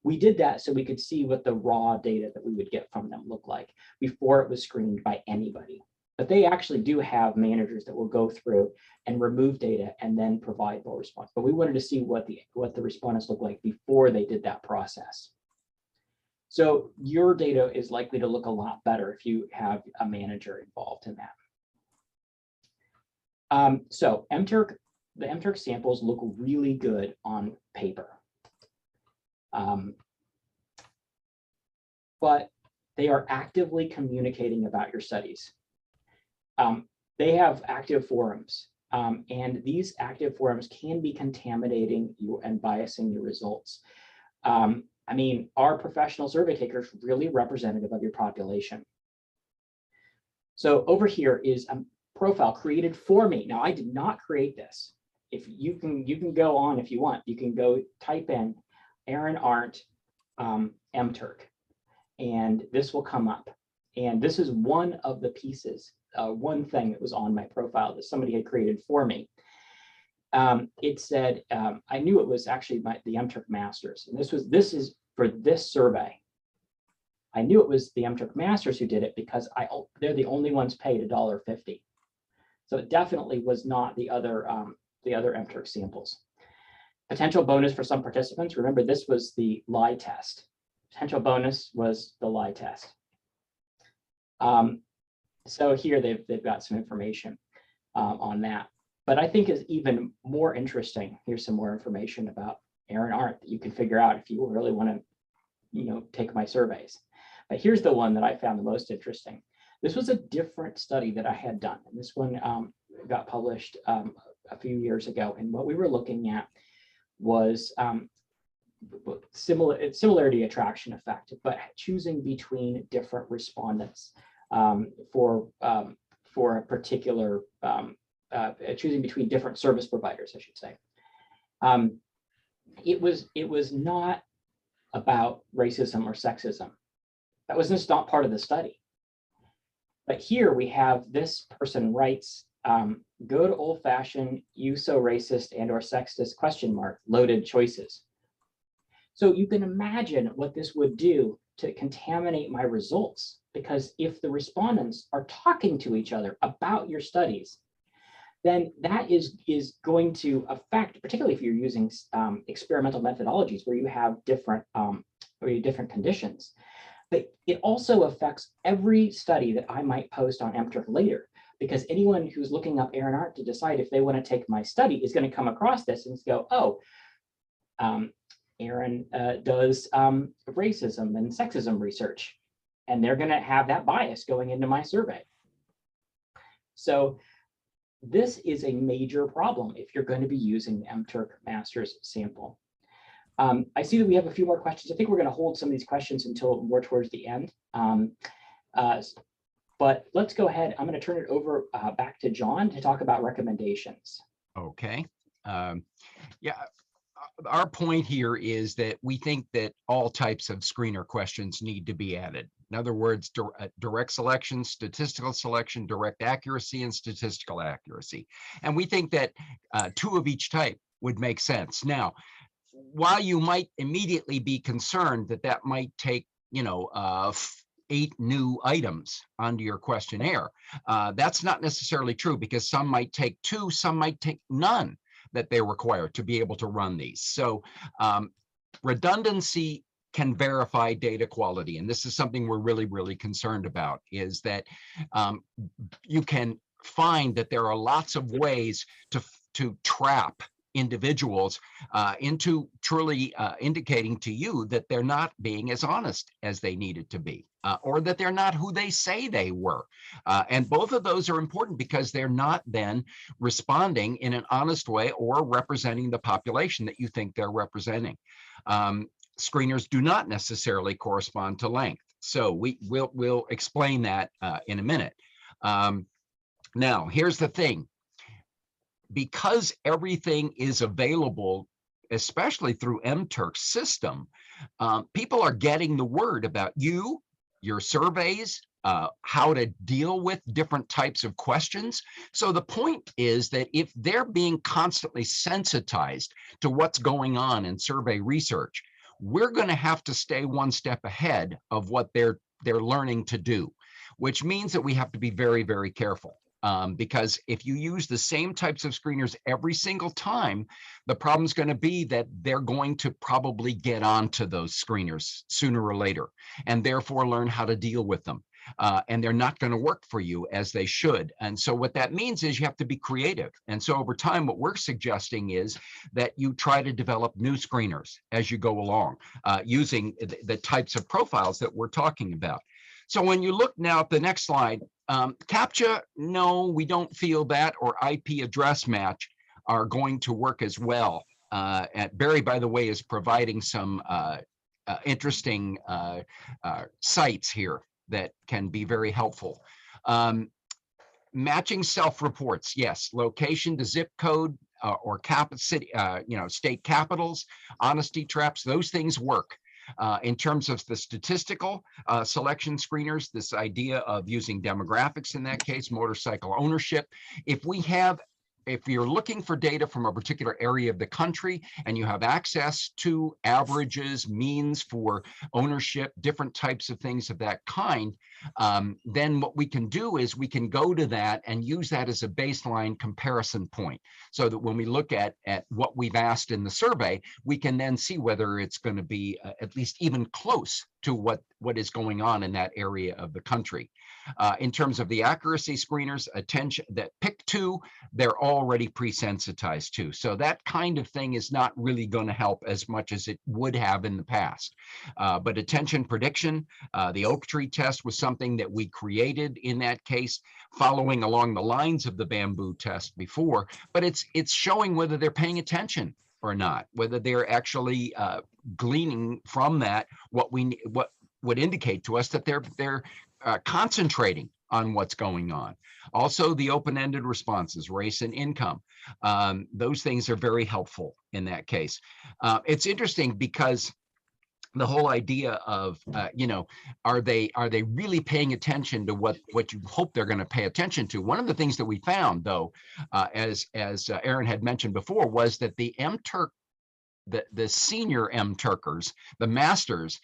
We did that so we could see what the raw data that we would get from them looked like before it was screened by anybody. But they actually do have managers that will go through and remove data and then provide more response. But we wanted to see what the respondents look like before they did that process. So your data is likely to look a lot better if you have a manager involved in So the MTurk samples look really good on paper. But they are actively communicating about your studies. They have active forums, and these active forums can be contaminating you and biasing your results. I mean, are professional survey takers really representative of your population? So over here is a profile created for me. Now, I did not create this. If you can go on if you want. You can go type in Aaron Arndt MTurk, and this will come up. And this is one of the pieces, one thing that was on my profile that somebody had created for me. It said, I knew it was actually the MTurk Masters, and this is for this survey. I knew it was the MTurk Masters who did it because they're the only ones paid $1.50. So it definitely was not the other MTurk samples. Potential bonus for some participants. Remember, this was the lie test. Potential bonus was the lie test. So here they've got some information on that. But I think is even more interesting. Here's some more information about Aaron Arndt that you can figure out if you really want to, take my surveys. But here's the one that I found the most interesting. This was a different study that I had done, and this one got published a few years ago. And what we were looking at was similarity attraction effect, but choosing between different respondents for a particular choosing between different service providers, I should say. It was not about racism or sexism. That was just not part of the study. But here we have this person writes, go to old-fashioned, you so racist and or sexist ? Loaded choices. So you can imagine what this would do to contaminate my results, because if the respondents are talking to each other about your studies, then that is going to affect, particularly if you're using experimental methodologies where you have different conditions. But it also affects every study that I might post on MTurk later, because anyone who's looking up Aaron Arndt to decide if they want to take my study is going to come across this and go, oh, Aaron does racism and sexism research, and they're going to have that bias going into my survey. So this is a major problem if you're going to be using the MTurk Masters sample. I see that we have a few more questions. I think we're going to hold some of these questions until more towards the end. But let's go ahead. I'm going to turn it over back to John to talk about recommendations. Okay. Yeah. Our point here is that we think that all types of screener questions need to be added. In other words, direct selection, statistical selection, direct accuracy, and statistical accuracy. And we think that 2 of each type would make sense. Now, while you might immediately be concerned that that might take, 8 new items onto your questionnaire, that's not necessarily true, because some might take 2, some might take none that they require to be able to run these. So redundancy can verify data quality. And this is something we're really, really concerned about, is that you can find that there are lots of ways to trap individuals into truly indicating to you that they're not being as honest as they needed to be, or that they're not who they say they were. And both of those are important, because they're not then responding in an honest way or representing the population that you think they're representing. Screeners do not necessarily correspond to length. So we'll explain that in a minute. Now, here's the thing. Because everything is available, especially through MTurk's system, people are getting the word about you, your surveys, how to deal with different types of questions. So the point is that if they're being constantly sensitized to what's going on in survey research, we're going to have to stay one step ahead of what they're learning to do, which means that we have to be very, very careful. Because if you use the same types of screeners every single time, the problem is going to be that they're going to probably get onto those screeners sooner or later, and therefore learn how to deal with them. And they're not going to work for you as they should. And so what that means is you have to be creative. And so over time, what we're suggesting is that you try to develop new screeners as you go along, using the types of profiles that we're talking about. So when you look now at the next slide, CAPTCHA, no, we don't feel that, or IP address match are going to work as well. Barry, by the way, is providing some interesting sites here that can be very helpful. Matching self-reports, yes, location to zip code or city, state capitals, honesty traps, those things work. In terms of the statistical selection screeners, this idea of using demographics in that case, motorcycle ownership, if you're looking for data from a particular area of the country and you have access to averages, means for ownership, different types of things of that kind, then what we can do is we can go to that and use that as a baseline comparison point, so that when we look at what we've asked in the survey, we can then see whether it's going to be at least even close to what is going on in that area of the country. In terms of the accuracy screeners, attention, that pick two, they're already pre-sensitized to. So that kind of thing is not really going to help as much as it would have in the past. But attention prediction, the oak tree test was something that we created in that case, following along the lines of the bamboo test before, but it's showing whether they're paying attention or not, whether they're actually gleaning from that what would indicate to us that they're concentrating on what's going on. Also, the open-ended responses, race and income, those things are very helpful in that case. It's interesting because the whole idea of, are they really paying attention to what you hope they're going to pay attention to? One of the things that we found, though, as Aaron had mentioned before, was that the MTurk, the senior MTurkers, the masters,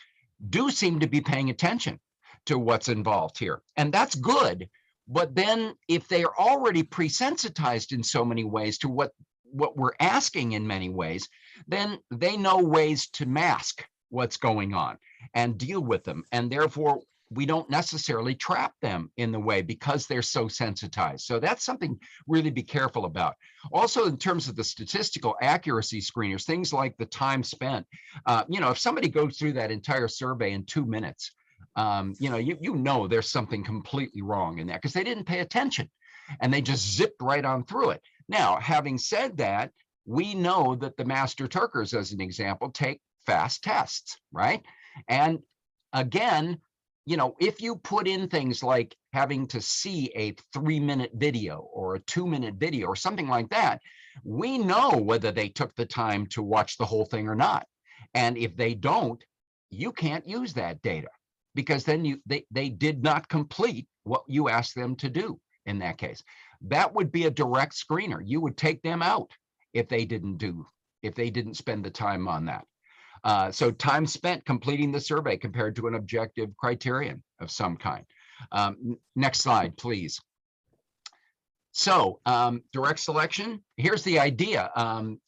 do seem to be paying attention to what's involved here. And that's good. But then if they are already pre-sensitized in so many ways to what we're asking in many ways, then they know ways to mask what's going on and deal with them. And therefore, we don't necessarily trap them in the way because they're so sensitized. So that's something really be careful about. Also, in terms of the statistical accuracy screeners, things like the time spent, if somebody goes through that entire survey in 2 minutes, there's something completely wrong in that because they didn't pay attention and they just zipped right on through it. Now, having said that, we know that the Master Turkers, as an example, take fast tests, right? And again, if you put in things like having to see a 3-minute video or a 2-minute video or something like that, we know whether they took the time to watch the whole thing or not. And if they don't, you can't use that data because then they did not complete what you asked them to do in that case. That would be a direct screener. You would take them out if they didn't spend the time on that. So time spent completing the survey compared to an objective criterion of some kind. Next slide, please. So direct selection, here's the idea,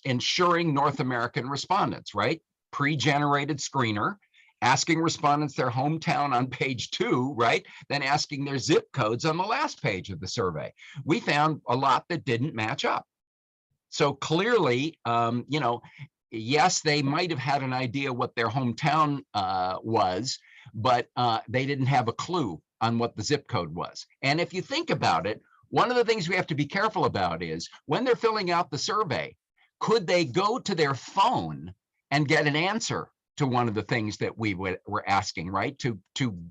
ensuring North American respondents, right? Pre-generated screener, asking respondents their hometown on page 2, right? Then asking their zip codes on the last page of the survey. We found a lot that didn't match up. So clearly, yes, they might have had an idea what their hometown was, but they didn't have a clue on what the zip code was. And if you think about it, one of the things we have to be careful about is when they're filling out the survey, could they go to their phone and get an answer to one of the things that we were asking, right? To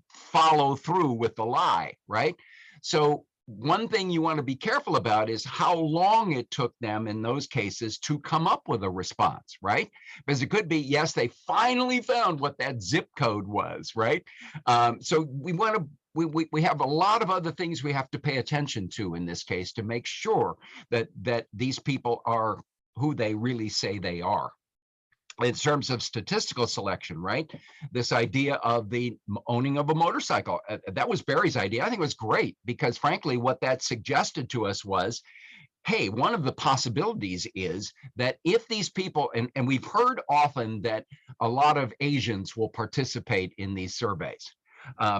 follow through with the lie, right? So one thing you want to be careful about is how long it took them in those cases to come up with a response, right? Because it could be, yes, they finally found what that zip code was, right? So we have a lot of other things we have to pay attention to in this case to make sure that these people are who they really say they are. in terms of statistical selection, right? This idea of the owning of a motorcycle, that was Barry's idea. I think it was great because frankly, what that suggested to us was, hey, one of the possibilities is that if these people, and we've heard often that a lot of Asians will participate in these surveys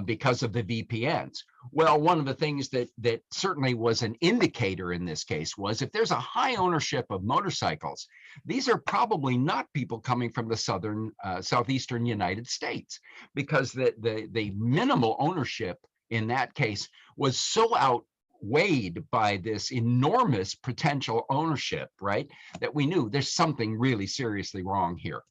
because of the VPNs. Well, one of the things that certainly was an indicator in this case was if there's a high ownership of motorcycles, these are probably not people coming from the southeastern United States, because the minimal ownership in that case was so outweighed by this enormous potential ownership, right, that we knew there's something really seriously wrong here.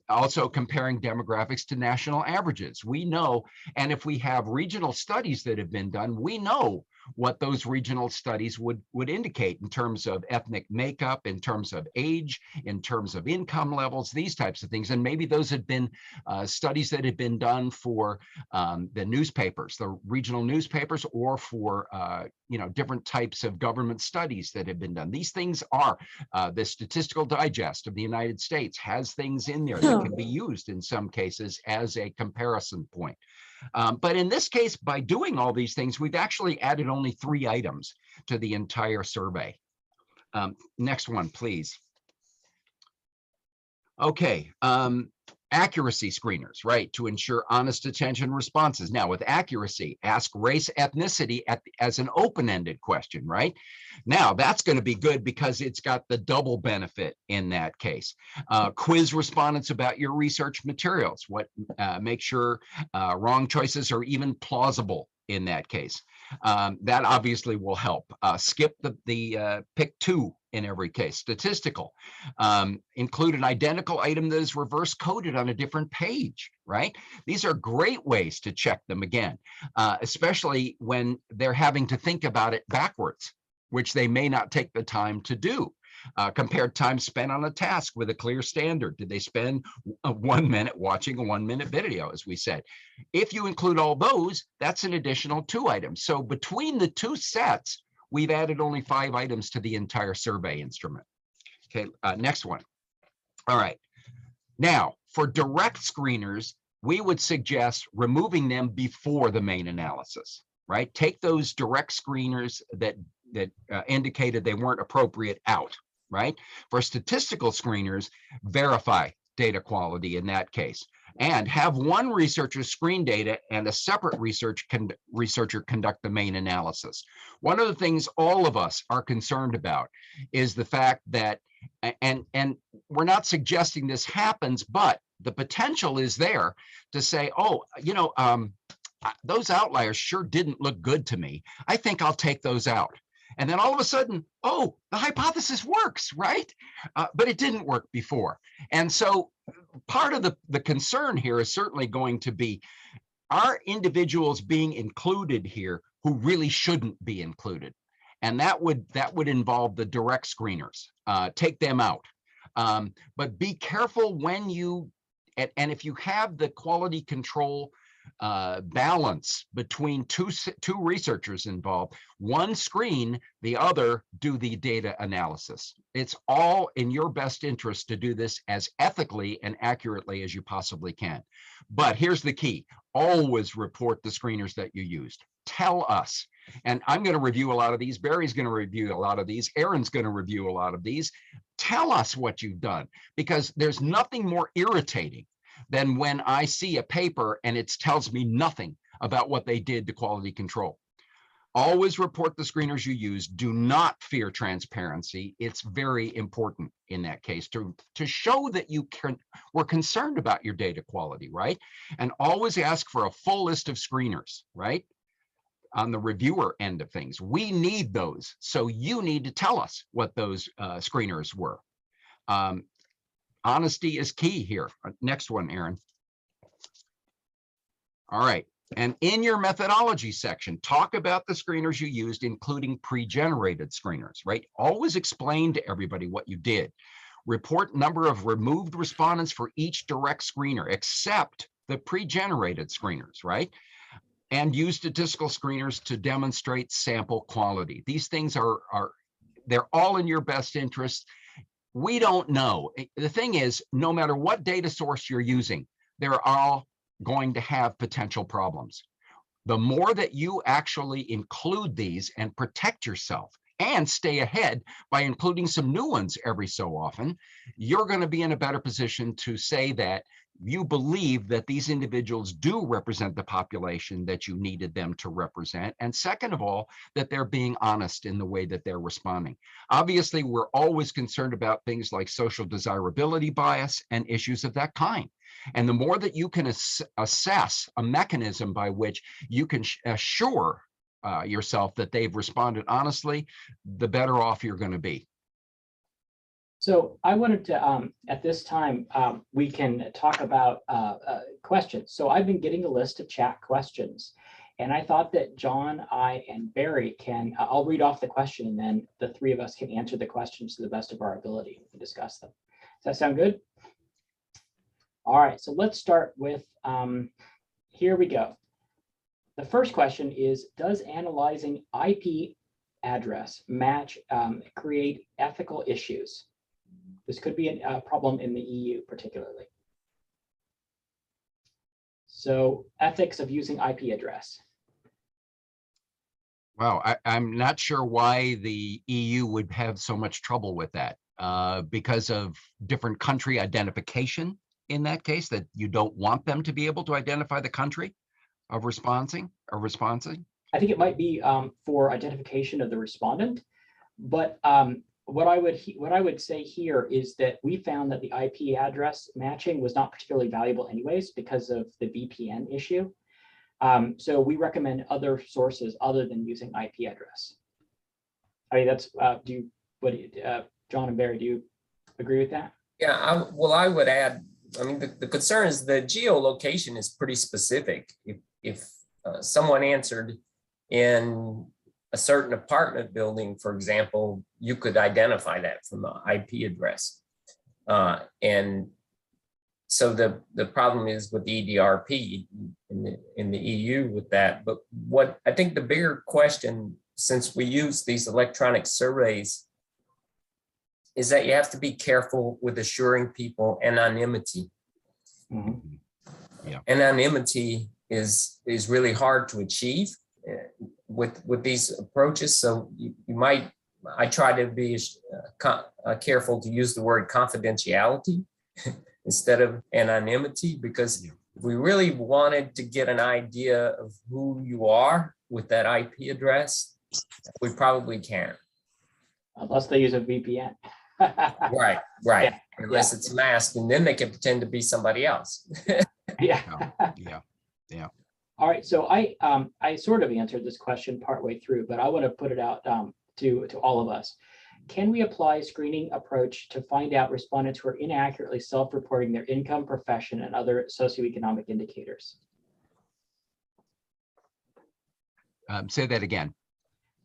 Also comparing demographics to national averages. We know, and if we have regional studies that have been done, we know what those regional studies would indicate in terms of ethnic makeup, in terms of age, in terms of income levels, these types of things. And maybe those had been studies that had been done for the newspapers, the regional newspapers, or for different types of government studies that have been done. These things are the Statistical Digest of the United States has things in there that can be used in some cases as a comparison point. But in this case, by doing all these things, we've actually added only 3 items to the entire survey. Next one, please. Okay, accuracy screeners, right, to ensure honest attention responses. Now, with accuracy, ask race, ethnicity as an open-ended question, right? Now, that's going to be good because it's got the double benefit in that case. Quiz respondents about your research materials. Make sure wrong choices are even plausible in that case. That obviously will help. Skip the pick 2 in every case. Statistical. Include an identical item that is reverse coded on a different page, right? These are great ways to check them again, especially when they're having to think about it backwards, which they may not take the time to do. Compared time spent on a task with a clear standard. Did they spend 1 minute watching a 1-minute video, as we said? If you include all those, that's an additional 2 items. So between the 2 sets, we've added only 5 items to the entire survey instrument. Okay, next one. All right. Now, for direct screeners, we would suggest removing them before the main analysis, right? Take those direct screeners that indicated they weren't appropriate out, right? For statistical screeners, verify data quality in that case, and have one researcher screen data and a separate researcher conduct the main analysis. One of the things all of us are concerned about is the fact that, and we're not suggesting this happens, but the potential is there to say, oh, those outliers sure didn't look good to me. I think I'll take those out. And then all of a sudden, oh, the hypothesis works, right? But it didn't work before. And so part of the concern here is certainly going to be, are individuals being included here who really shouldn't be included? And that would involve the direct screeners. Take them out. But be careful when you, and if you have the quality control balance between two researchers involved, one screen, the other do the data analysis. It's all in your best interest to do this as ethically and accurately as you possibly can. But here's the key: always report the screeners that you used. Tell us. And I'm going to review a lot of these. Barry's going to review a lot of these. Aaron's going to review a lot of these. Tell us what you've done, because there's nothing more irritating than when I see a paper and it tells me nothing about what they did to quality control. Always report the screeners you use. Do not fear transparency. It's very important in that case to show that you were concerned about your data quality, right? And always ask for a full list of screeners, right? On the reviewer end of things. We need those. So you need to tell us what those screeners were. Honesty is key here. Next one, Aaron. All right. And in your methodology section, talk about the screeners you used, including pre-generated screeners, right? Always explain to everybody what you did. Report number of removed respondents for each direct screener, except the pre-generated screeners, right? And use statistical screeners to demonstrate sample quality. These things they're all in your best interest. we don't know. The thing is, no matter what data source you're using, they're all going to have potential problems. The more that you actually include these and protect yourself and stay ahead by including some new ones every so often, you're going to be in a better position to say that you believe that these individuals do represent the population that you needed them to represent. And second of all, that they're being honest in the way that they're responding. Obviously, we're always concerned about things like social desirability bias and issues of that kind. And the more that you can assess a mechanism by which you can assure yourself that they've responded honestly, the better off you're going to be. So I wanted to, at this time, we can talk about questions. So I've been getting a list of chat questions, and I thought that John, I, and Barry can, I'll read off the question, and then the three of us can answer the questions to the best of our ability and discuss them. Does that sound good? All right, so let's start with, here we go. The first question is, does analyzing IP address match create ethical issues? This could be a problem in the EU particularly. So ethics of using IP address. Wow, I'm not sure why the EU would have so much trouble with that, because of different country identification in that case, that you don't want them to be able to identify the country of responding. I think it might be for identification of the respondent, but what I would say here is that we found that the IP address matching was not particularly valuable anyways because of the VPN issue. So we recommend other sources other than using IP address. I mean, that's John and Barry, do you agree with that? Yeah, well, I would add, I mean, the concern is the geolocation is pretty specific. If someone answered in a certain apartment building, for example, you could identify that from the IP address. And so the problem is with EDRP in the EU with that. But what I think the bigger question, since we use these electronic surveys, is that you have to be careful with assuring people anonymity. Mm-hmm. Yeah. Anonymity is really hard to achieve with these approaches. So I try to be careful to use the word confidentiality instead of anonymity, because if we really wanted to get an idea of who you are with that IP address, we probably can't. Unless they use a VPN. Right. Yeah. Unless it's masked, and then they can pretend to be somebody else. Yeah. Yeah. All right, so I sort of answered this question partway through, but I want to put it out to all of us. Can we apply a screening approach to find out respondents who are inaccurately self-reporting their income, profession, and other socioeconomic indicators? Say that again.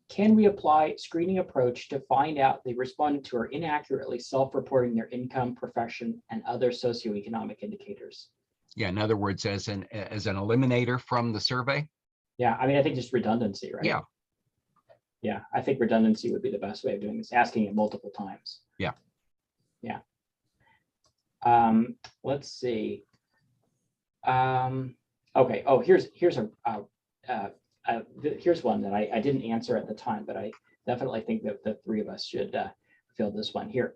Can we apply screening approach to find out the respondents who are inaccurately self-reporting their income, profession, and other socioeconomic indicators? Yeah, in other words, as an eliminator from the survey. Yeah, I mean, I think just redundancy, right? Yeah. Yeah, I think redundancy would be the best way of doing this, asking it multiple times. Yeah. Yeah. Let's see. Okay. Oh, here's one that I didn't answer at the time, but I definitely think that the three of us should fill this one here.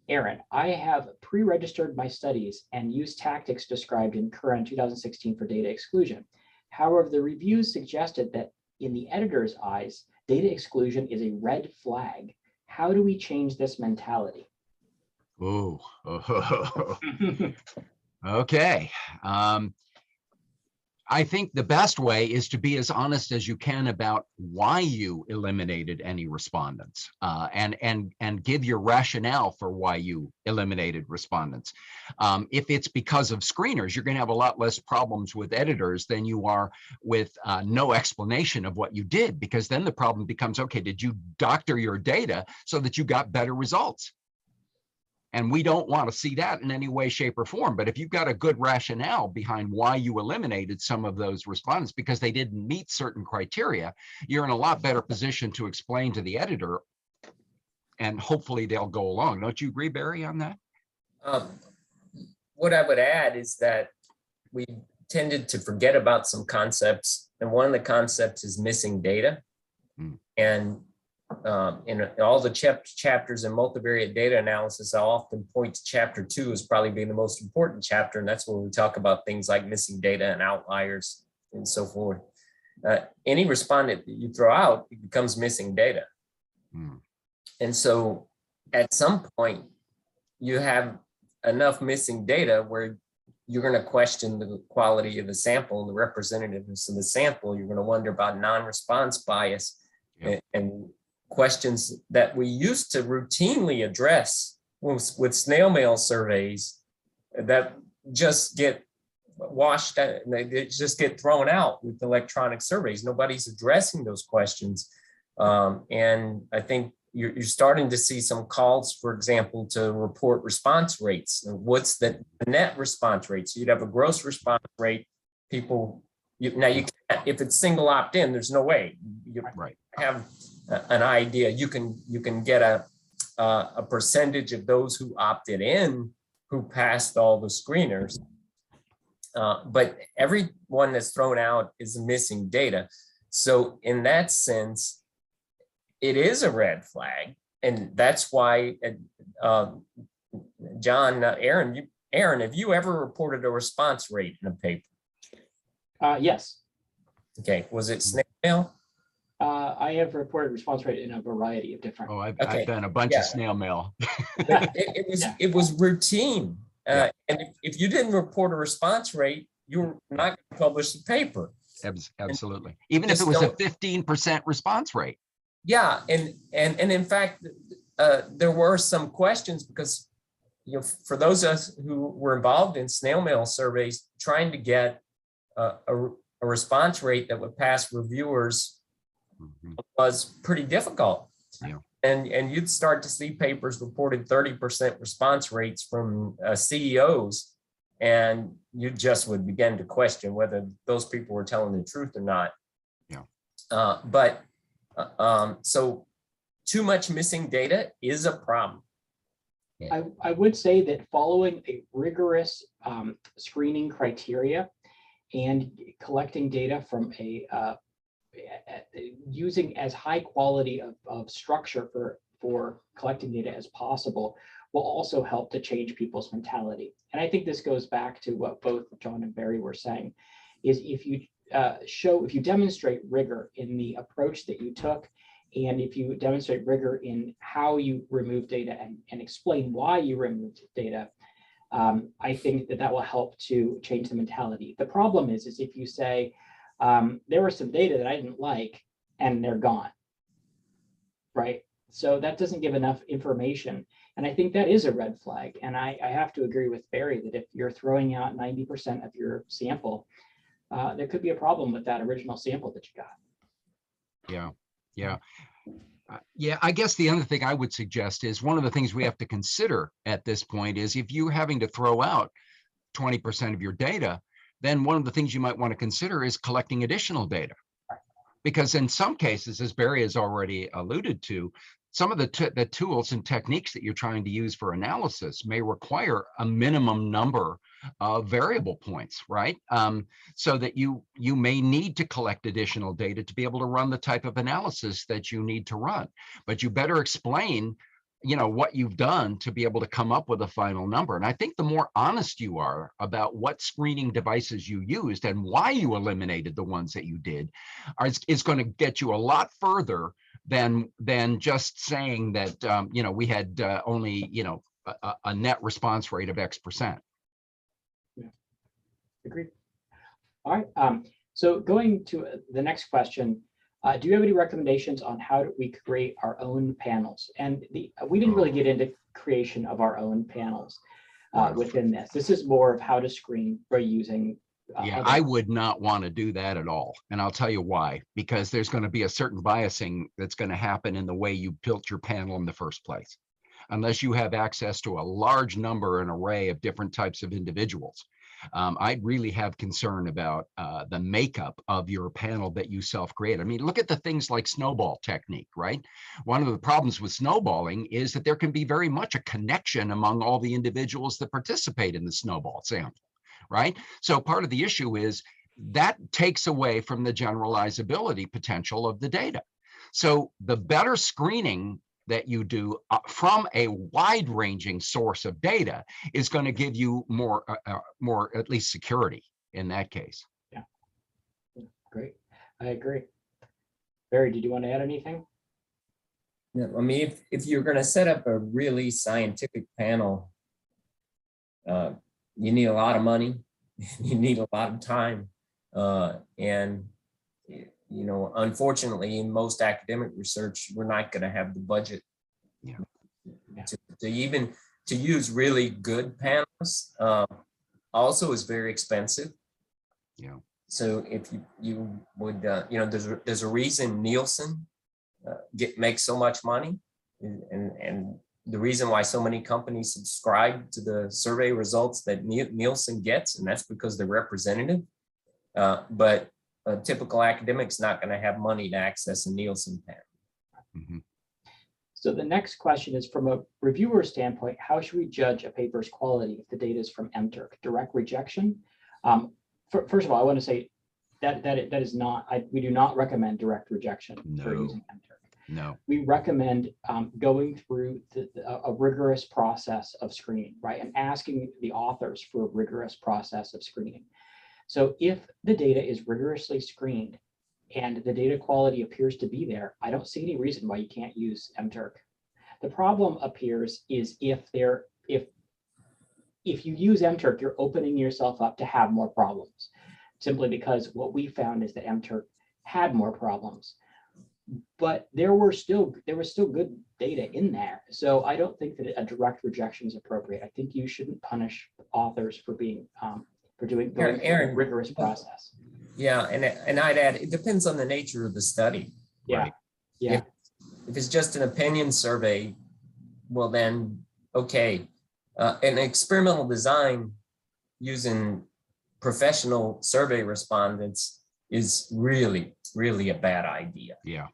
Aaron, I have pre-registered my studies and used tactics described in Current 2016 for data exclusion. However, the reviews suggested that in the editor's eyes, data exclusion is a red flag. How do we change this mentality? Oh. Okay. I think the best way is to be as honest as you can about why you eliminated any respondents, and give your rationale for why you eliminated respondents. If it's because of screeners, you're going to have a lot less problems with editors than you are with no explanation of what you did, because then the problem becomes, okay, did you doctor your data so that you got better results? And we don't want to see that in any way, shape, or form. But if you've got a good rationale behind why you eliminated some of those respondents because they didn't meet certain criteria, you're in a lot better position to explain to the editor and hopefully they'll go along. Don't you agree, Barry, on that? What I would add is that we tended to forget about some concepts, and one of the concepts is missing data. And in all the chapters in multivariate data analysis, I often point to chapter 2 as probably being the most important chapter, and that's where we talk about things like missing data and outliers and so forth. Any respondent that you throw out, it becomes missing data. And so at some point, you have enough missing data where you're going to question the quality of the sample and the representativeness of the sample. You're going to wonder about non-response bias. Yep. And questions that we used to routinely address with snail mail surveys that just get washed out, they just get thrown out with electronic surveys. Nobody's addressing those questions. And I think you're starting to see some calls, for example, to report response rates. What's the net response rate? So you'd have a gross response rate. People, now you can't, if it's single opt-in, there's no way you have an idea. You can get a percentage of those who opted in who passed all the screeners. But everyone that's thrown out is missing data. So in that sense, it is a red flag. And that's why, John, Aaron, have you ever reported a response rate in a paper? Yes. Okay, was it snail mail? I have reported response rate in a variety of different. Oh, I've done a bunch of snail mail. It was routine. And if you didn't report a response rate, you're not going to publish the paper. Absolutely. Even if it was a 15% response rate. Yeah, and in fact, there were some questions because, for those of us who were involved in snail mail surveys, trying to get a response rate that would pass reviewers was pretty difficult. Yeah. And you'd start to see papers reported 30% response rates from CEOs, and you just would begin to question whether those people were telling the truth or not. Yeah. So too much missing data is a problem. I would say that following a rigorous screening criteria and collecting data from using as high quality of structure for collecting data as possible will also help to change people's mentality. And I think this goes back to what both John and Barry were saying, is if you demonstrate rigor in the approach that you took, and if you demonstrate rigor in how you remove data and explain why you removed data, I think that will help to change the mentality. The problem is if you say, there was some data that I didn't like and they're gone, right? So that doesn't give enough information. And I think that is a red flag. And I have to agree with Barry that if you're throwing out 90% of your sample, there could be a problem with that original sample that you got. Yeah, I guess the other thing I would suggest is one of the things we have to consider at this point is if you're having to throw out 20% of your data, then one of the things you might want to consider is collecting additional data. Because in some cases, as Barry has already alluded to, some of the tools and techniques that you're trying to use for analysis may require a minimum number of variable points, right? So that you may need to collect additional data to be able to run the type of analysis that you need to run. But you better explain, what you've done to be able to come up with a final number. And I think the more honest you are about what screening devices you used and why you eliminated the ones that you did, is going to get you a lot further than just saying that we had only a net response rate of X%. Yeah, agreed. All right. So going to the next question, do you have any recommendations on how we create our own panels? And we didn't really get into creation of our own panels within this. This is more of how to screen by using. I would not want to do that at all. And I'll tell you why, because there's going to be a certain biasing that's going to happen in the way you built your panel in the first place, unless you have access to a large number and array of different types of individuals. I'd really have concern about the makeup of your panel that you self-create. I mean, look at the things like snowball technique, right? One of the problems with snowballing is that there can be very much a connection among all the individuals that participate in the snowball sample, right? So part of the issue is that takes away from the generalizability potential of the data. So the better screening that you do from a wide-ranging source of data is going to give you more at least security in that case. Yeah, great. I agree. Barry, did you want to add anything? Yeah, I mean, if you're going to set up a really scientific panel, you need a lot of money, you need a lot of time, and you know, unfortunately, in most academic research, we're not going to have the budget to even to use really good panels. Also, is very expensive. Yeah. So if you would, you know, there's a reason Nielsen makes so much money, and the reason why so many companies subscribe to the survey results that Nielsen gets, and that's because they're representative. But a typical academic's not going to have money to access a Nielsen panel. Mm-hmm. So the next question is, from a reviewer standpoint, how should we judge a paper's quality if the data is from MTurk? Direct rejection? First of all, I want to say that is not, we do not recommend direct rejection for using MTurk. No. We recommend going through a rigorous process of screening, right? And asking the authors for a rigorous process of screening. So if the data is rigorously screened and the data quality appears to be there, I don't see any reason why you can't use MTurk. The problem appears is if you use MTurk, you're opening yourself up to have more problems, simply because what we found is that MTurk had more problems. But there was still good data in there. So I don't think that a direct rejection is appropriate. I think you shouldn't punish authors for being for doing a rigorous process. Yeah, and I'd add, it depends on the nature of the study. Yeah, Right. yeah. If it's just an opinion survey, well then, okay. An experimental design using professional survey respondents is really, really a bad idea. Yeah.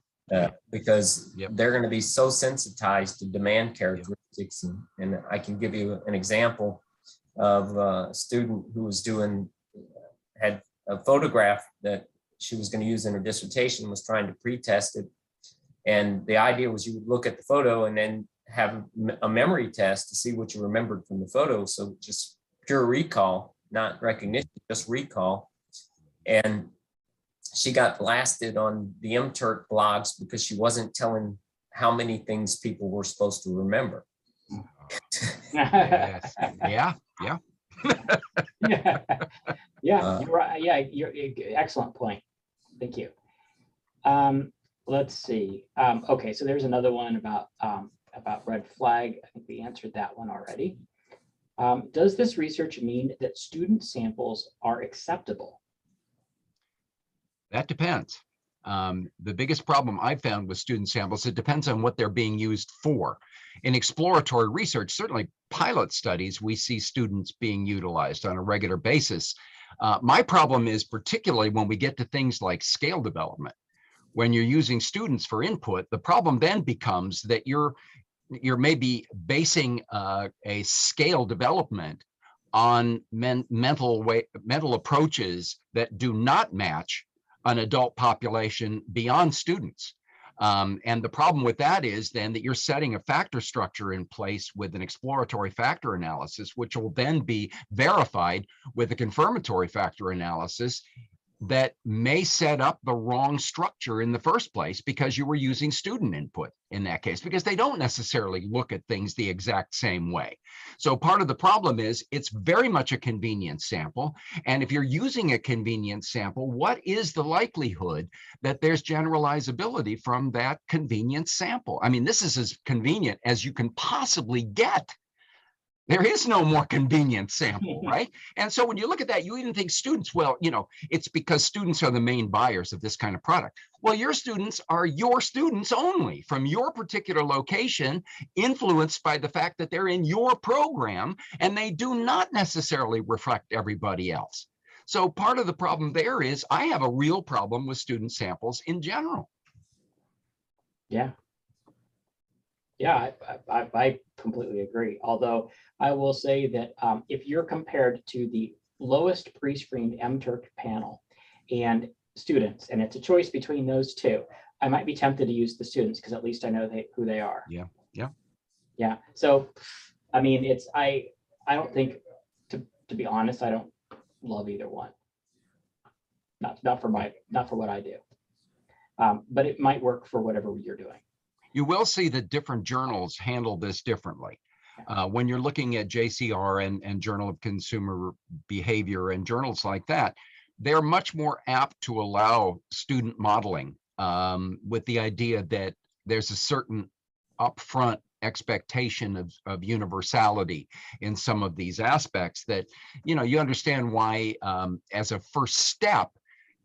Because Yep. they're going to be so sensitized to demand characteristics. And I can give you an example of a student who was had a photograph that she was going to use in her dissertation, was trying to pre-test it. And the idea was you would look at the photo and then have a memory test to see what you remembered from the photo. So just pure recall, not recognition, just recall. And she got blasted on the MTurk blogs because she wasn't telling how many things people were supposed to remember. Yes. Yeah. Yeah, you're right. Yeah, you're excellent point. Thank you. Let's see. Okay, so there's another one about red flag. I think we answered that one already. Does this research mean that student samples are acceptable? That depends. The biggest problem I've found with student samples, it depends on what they're being used for. In exploratory research, certainly pilot studies, we see students being utilized on a regular basis. My problem is particularly when we get to things like scale development. When you're using students for input, the problem then becomes that you're maybe basing a scale development on mental approaches that do not match an adult population beyond students. And the problem with that is then that you're setting a factor structure in place with an exploratory factor analysis, which will then be verified with a confirmatory factor analysis that may set up the wrong structure in the first place because you were using student input in that case, because they don't necessarily look at things the exact same way. So part of the problem is it's very much a convenience sample. And if you're using a convenience sample, what is the likelihood that there's generalizability from that convenience sample? I mean, this is as convenient as you can possibly get. There is no more convenient sample, right? And so when you look at that, you even think students, well, it's because students are the main buyers of this kind of product. Well, your students are your students only from your particular location, influenced by the fact that they're in your program, and they do not necessarily reflect everybody else. So part of the problem there is I have a real problem with student samples in general. Yeah. Yeah, I completely agree. Although I will say that if you're compared to the lowest pre-screened MTurk panel and students, and it's a choice between those two, I might be tempted to use the students because at least I know who they are. Yeah. Yeah. So, I mean, I don't think, to be honest, I don't love either one. Not for what I do. But it might work for whatever you're doing. You will see that different journals handle this differently. When you're looking at JCR and Journal of Consumer Behavior and journals like that, they're much more apt to allow student modeling with the idea that there's a certain upfront expectation of universality in some of these aspects that, you understand why as a first step,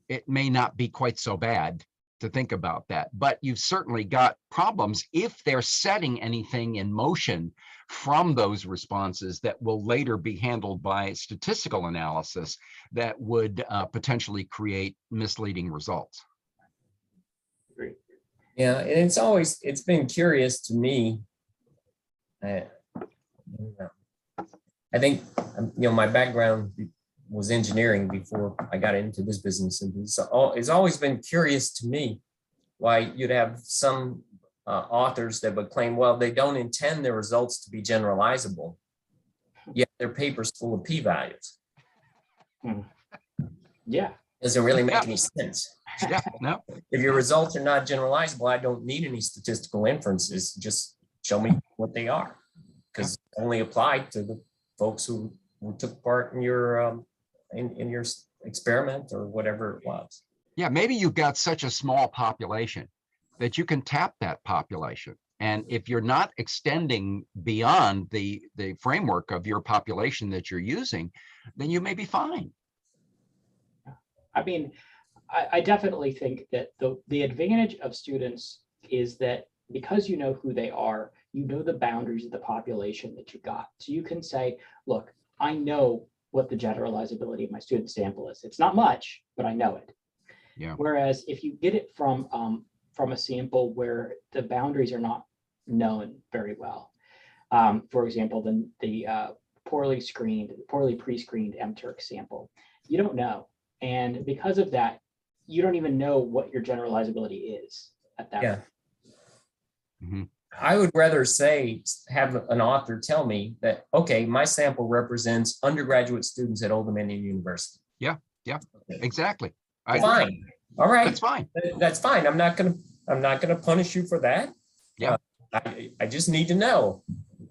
it may not be quite so bad to think about that, but you've certainly got problems if they're setting anything in motion from those responses that will later be handled by statistical analysis that would potentially create misleading results. Great. Yeah, and it's been curious to me. I think, my background was engineering before I got into this business. And it's always been curious to me why you'd have some authors that would claim, well, they don't intend their results to be generalizable, yet their paper's full of p-values. Yeah. Doesn't really make any sense. Yeah, no. If your results are not generalizable, I don't need any statistical inferences. Just show me what they are, because it only applied to the folks who took part in your in your experiment or whatever it was. Yeah, maybe you've got such a small population that you can tap that population. And if you're not extending beyond the framework of your population that you're using, then you may be fine. I mean, I definitely think that the advantage of students is that because you know who they are, you know the boundaries of the population that you got. So you can say, look, I know what the generalizability of my student sample is. It's not much, but I know it. Yeah. Whereas if you get it from a sample where the boundaries are not known very well, for example, the poorly pre-screened MTurk sample, you don't know. And because of that, you don't even know what your generalizability is at that point. Mm-hmm. I would rather have an author tell me that, okay, my sample represents undergraduate students at Old Dominion University. Yeah, exactly. Fine. All right. That's fine. That's fine. I'm not gonna punish you for that. Yeah. I just need to know.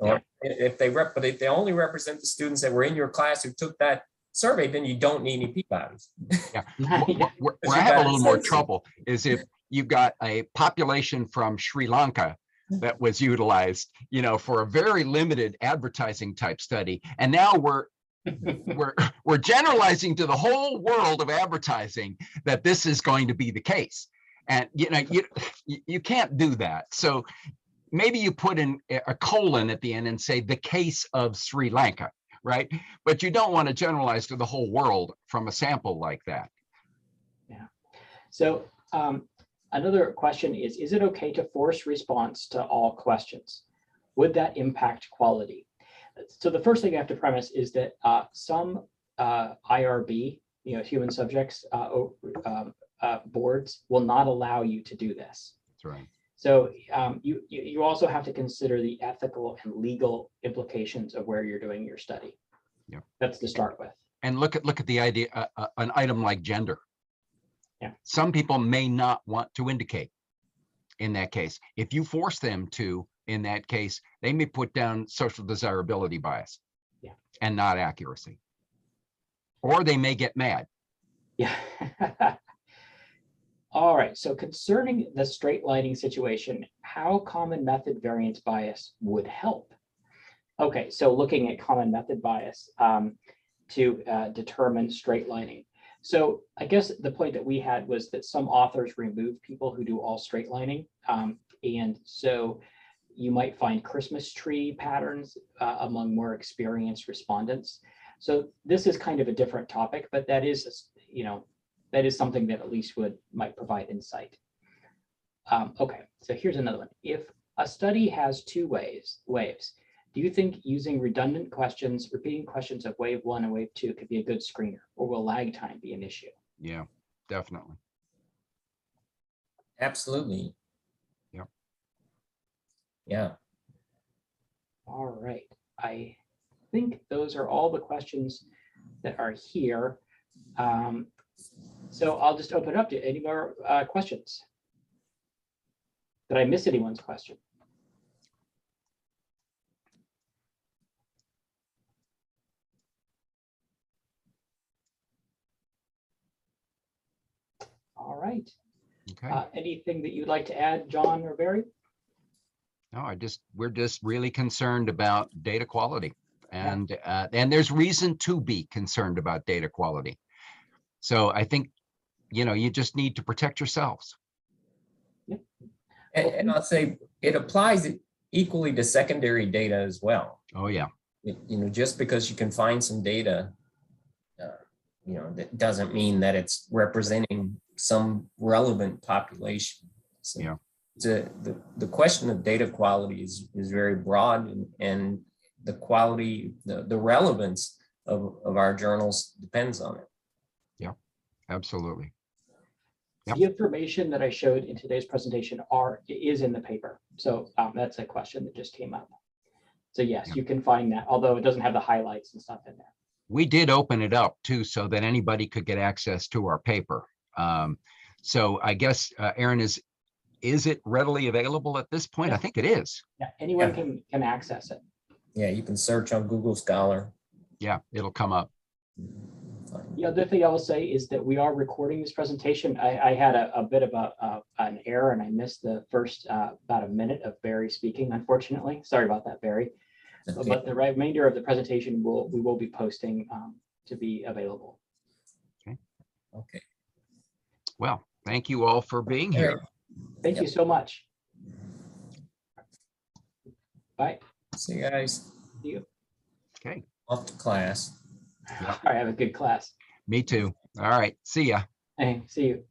Yeah. If they only represent the students that were in your class who took that survey, then you don't need any p-values. Yeah. Where I have a little more trouble is if you've got a population from Sri Lanka that was utilized, for a very limited advertising type study, and now we're generalizing to the whole world of advertising that this is going to be the case, and you can't do that. So maybe you put in a colon at the end and say the case of Sri Lanka, right? But you don't want to generalize to the whole world from a sample like that. Yeah. So another question is it okay to force response to all questions? Would that impact quality? So the first thing I have to premise is that some IRB, human subjects boards will not allow you to do this. That's right. So you also have to consider the ethical and legal implications of where you're doing your study. Yeah. That's to start with. And look at the idea, an item like gender. Yeah. Some people may not want to indicate in that case. If you force them to, in that case, they may put down social desirability bias. Yeah. And not accuracy. Or they may get mad. Yeah. All right, so concerning the straight lining situation, how common method variance bias would help? Okay, so looking at common method bias to determine straight lining. So I guess the point that we had was that some authors remove people who do all straight lining. And so you might find Christmas tree patterns among more experienced respondents. So this is kind of a different topic, but that is, that is something that at least might provide insight. Okay, so here's another one. If a study has two waves, do you think using redundant questions, repeating questions of wave 1 and wave 2 could be a good screener, or will lag time be an issue? Yeah, definitely. Absolutely. Yep. Yeah. All right. I think those are all the questions that are here. So I'll just open it up to any more questions. Did I miss anyone's question? All right. Okay. Anything that you'd like to add, John or Barry? No, we're just really concerned about data quality, and there's reason to be concerned about data quality. So I think, you just need to protect yourselves. Yeah. And I'll say it applies equally to secondary data as well. Oh, yeah. Just because you can find some data, that doesn't mean that it's representing some relevant population. So Yeah. The question of data quality is very broad, and the quality, the relevance of our journals depends on it. Yeah, absolutely. Yep. The information that I showed in today's presentation is in the paper. So that's a question that just came up. So yes, Yeah. you can find that, although it doesn't have the highlights and stuff in there. We did open it up too, so that anybody could get access to our paper. So I guess, Aaron, is it readily available at this point? Yeah. I think it is. Yeah, anyone can access it. Yeah, you can search on Google Scholar. Yeah, it'll come up. The other thing I will say is that we are recording this presentation. I had a bit of an error, and I missed the first about a minute of Barry speaking, unfortunately. Sorry about that, Barry. Okay. But the remainder of the presentation we will be posting to be available. Okay. Well, thank you all for being here. Thank you so much. Bye. See you guys. See you. Okay. Off to class. All right, have a good class. Me too. All right. See ya. Hey, see you.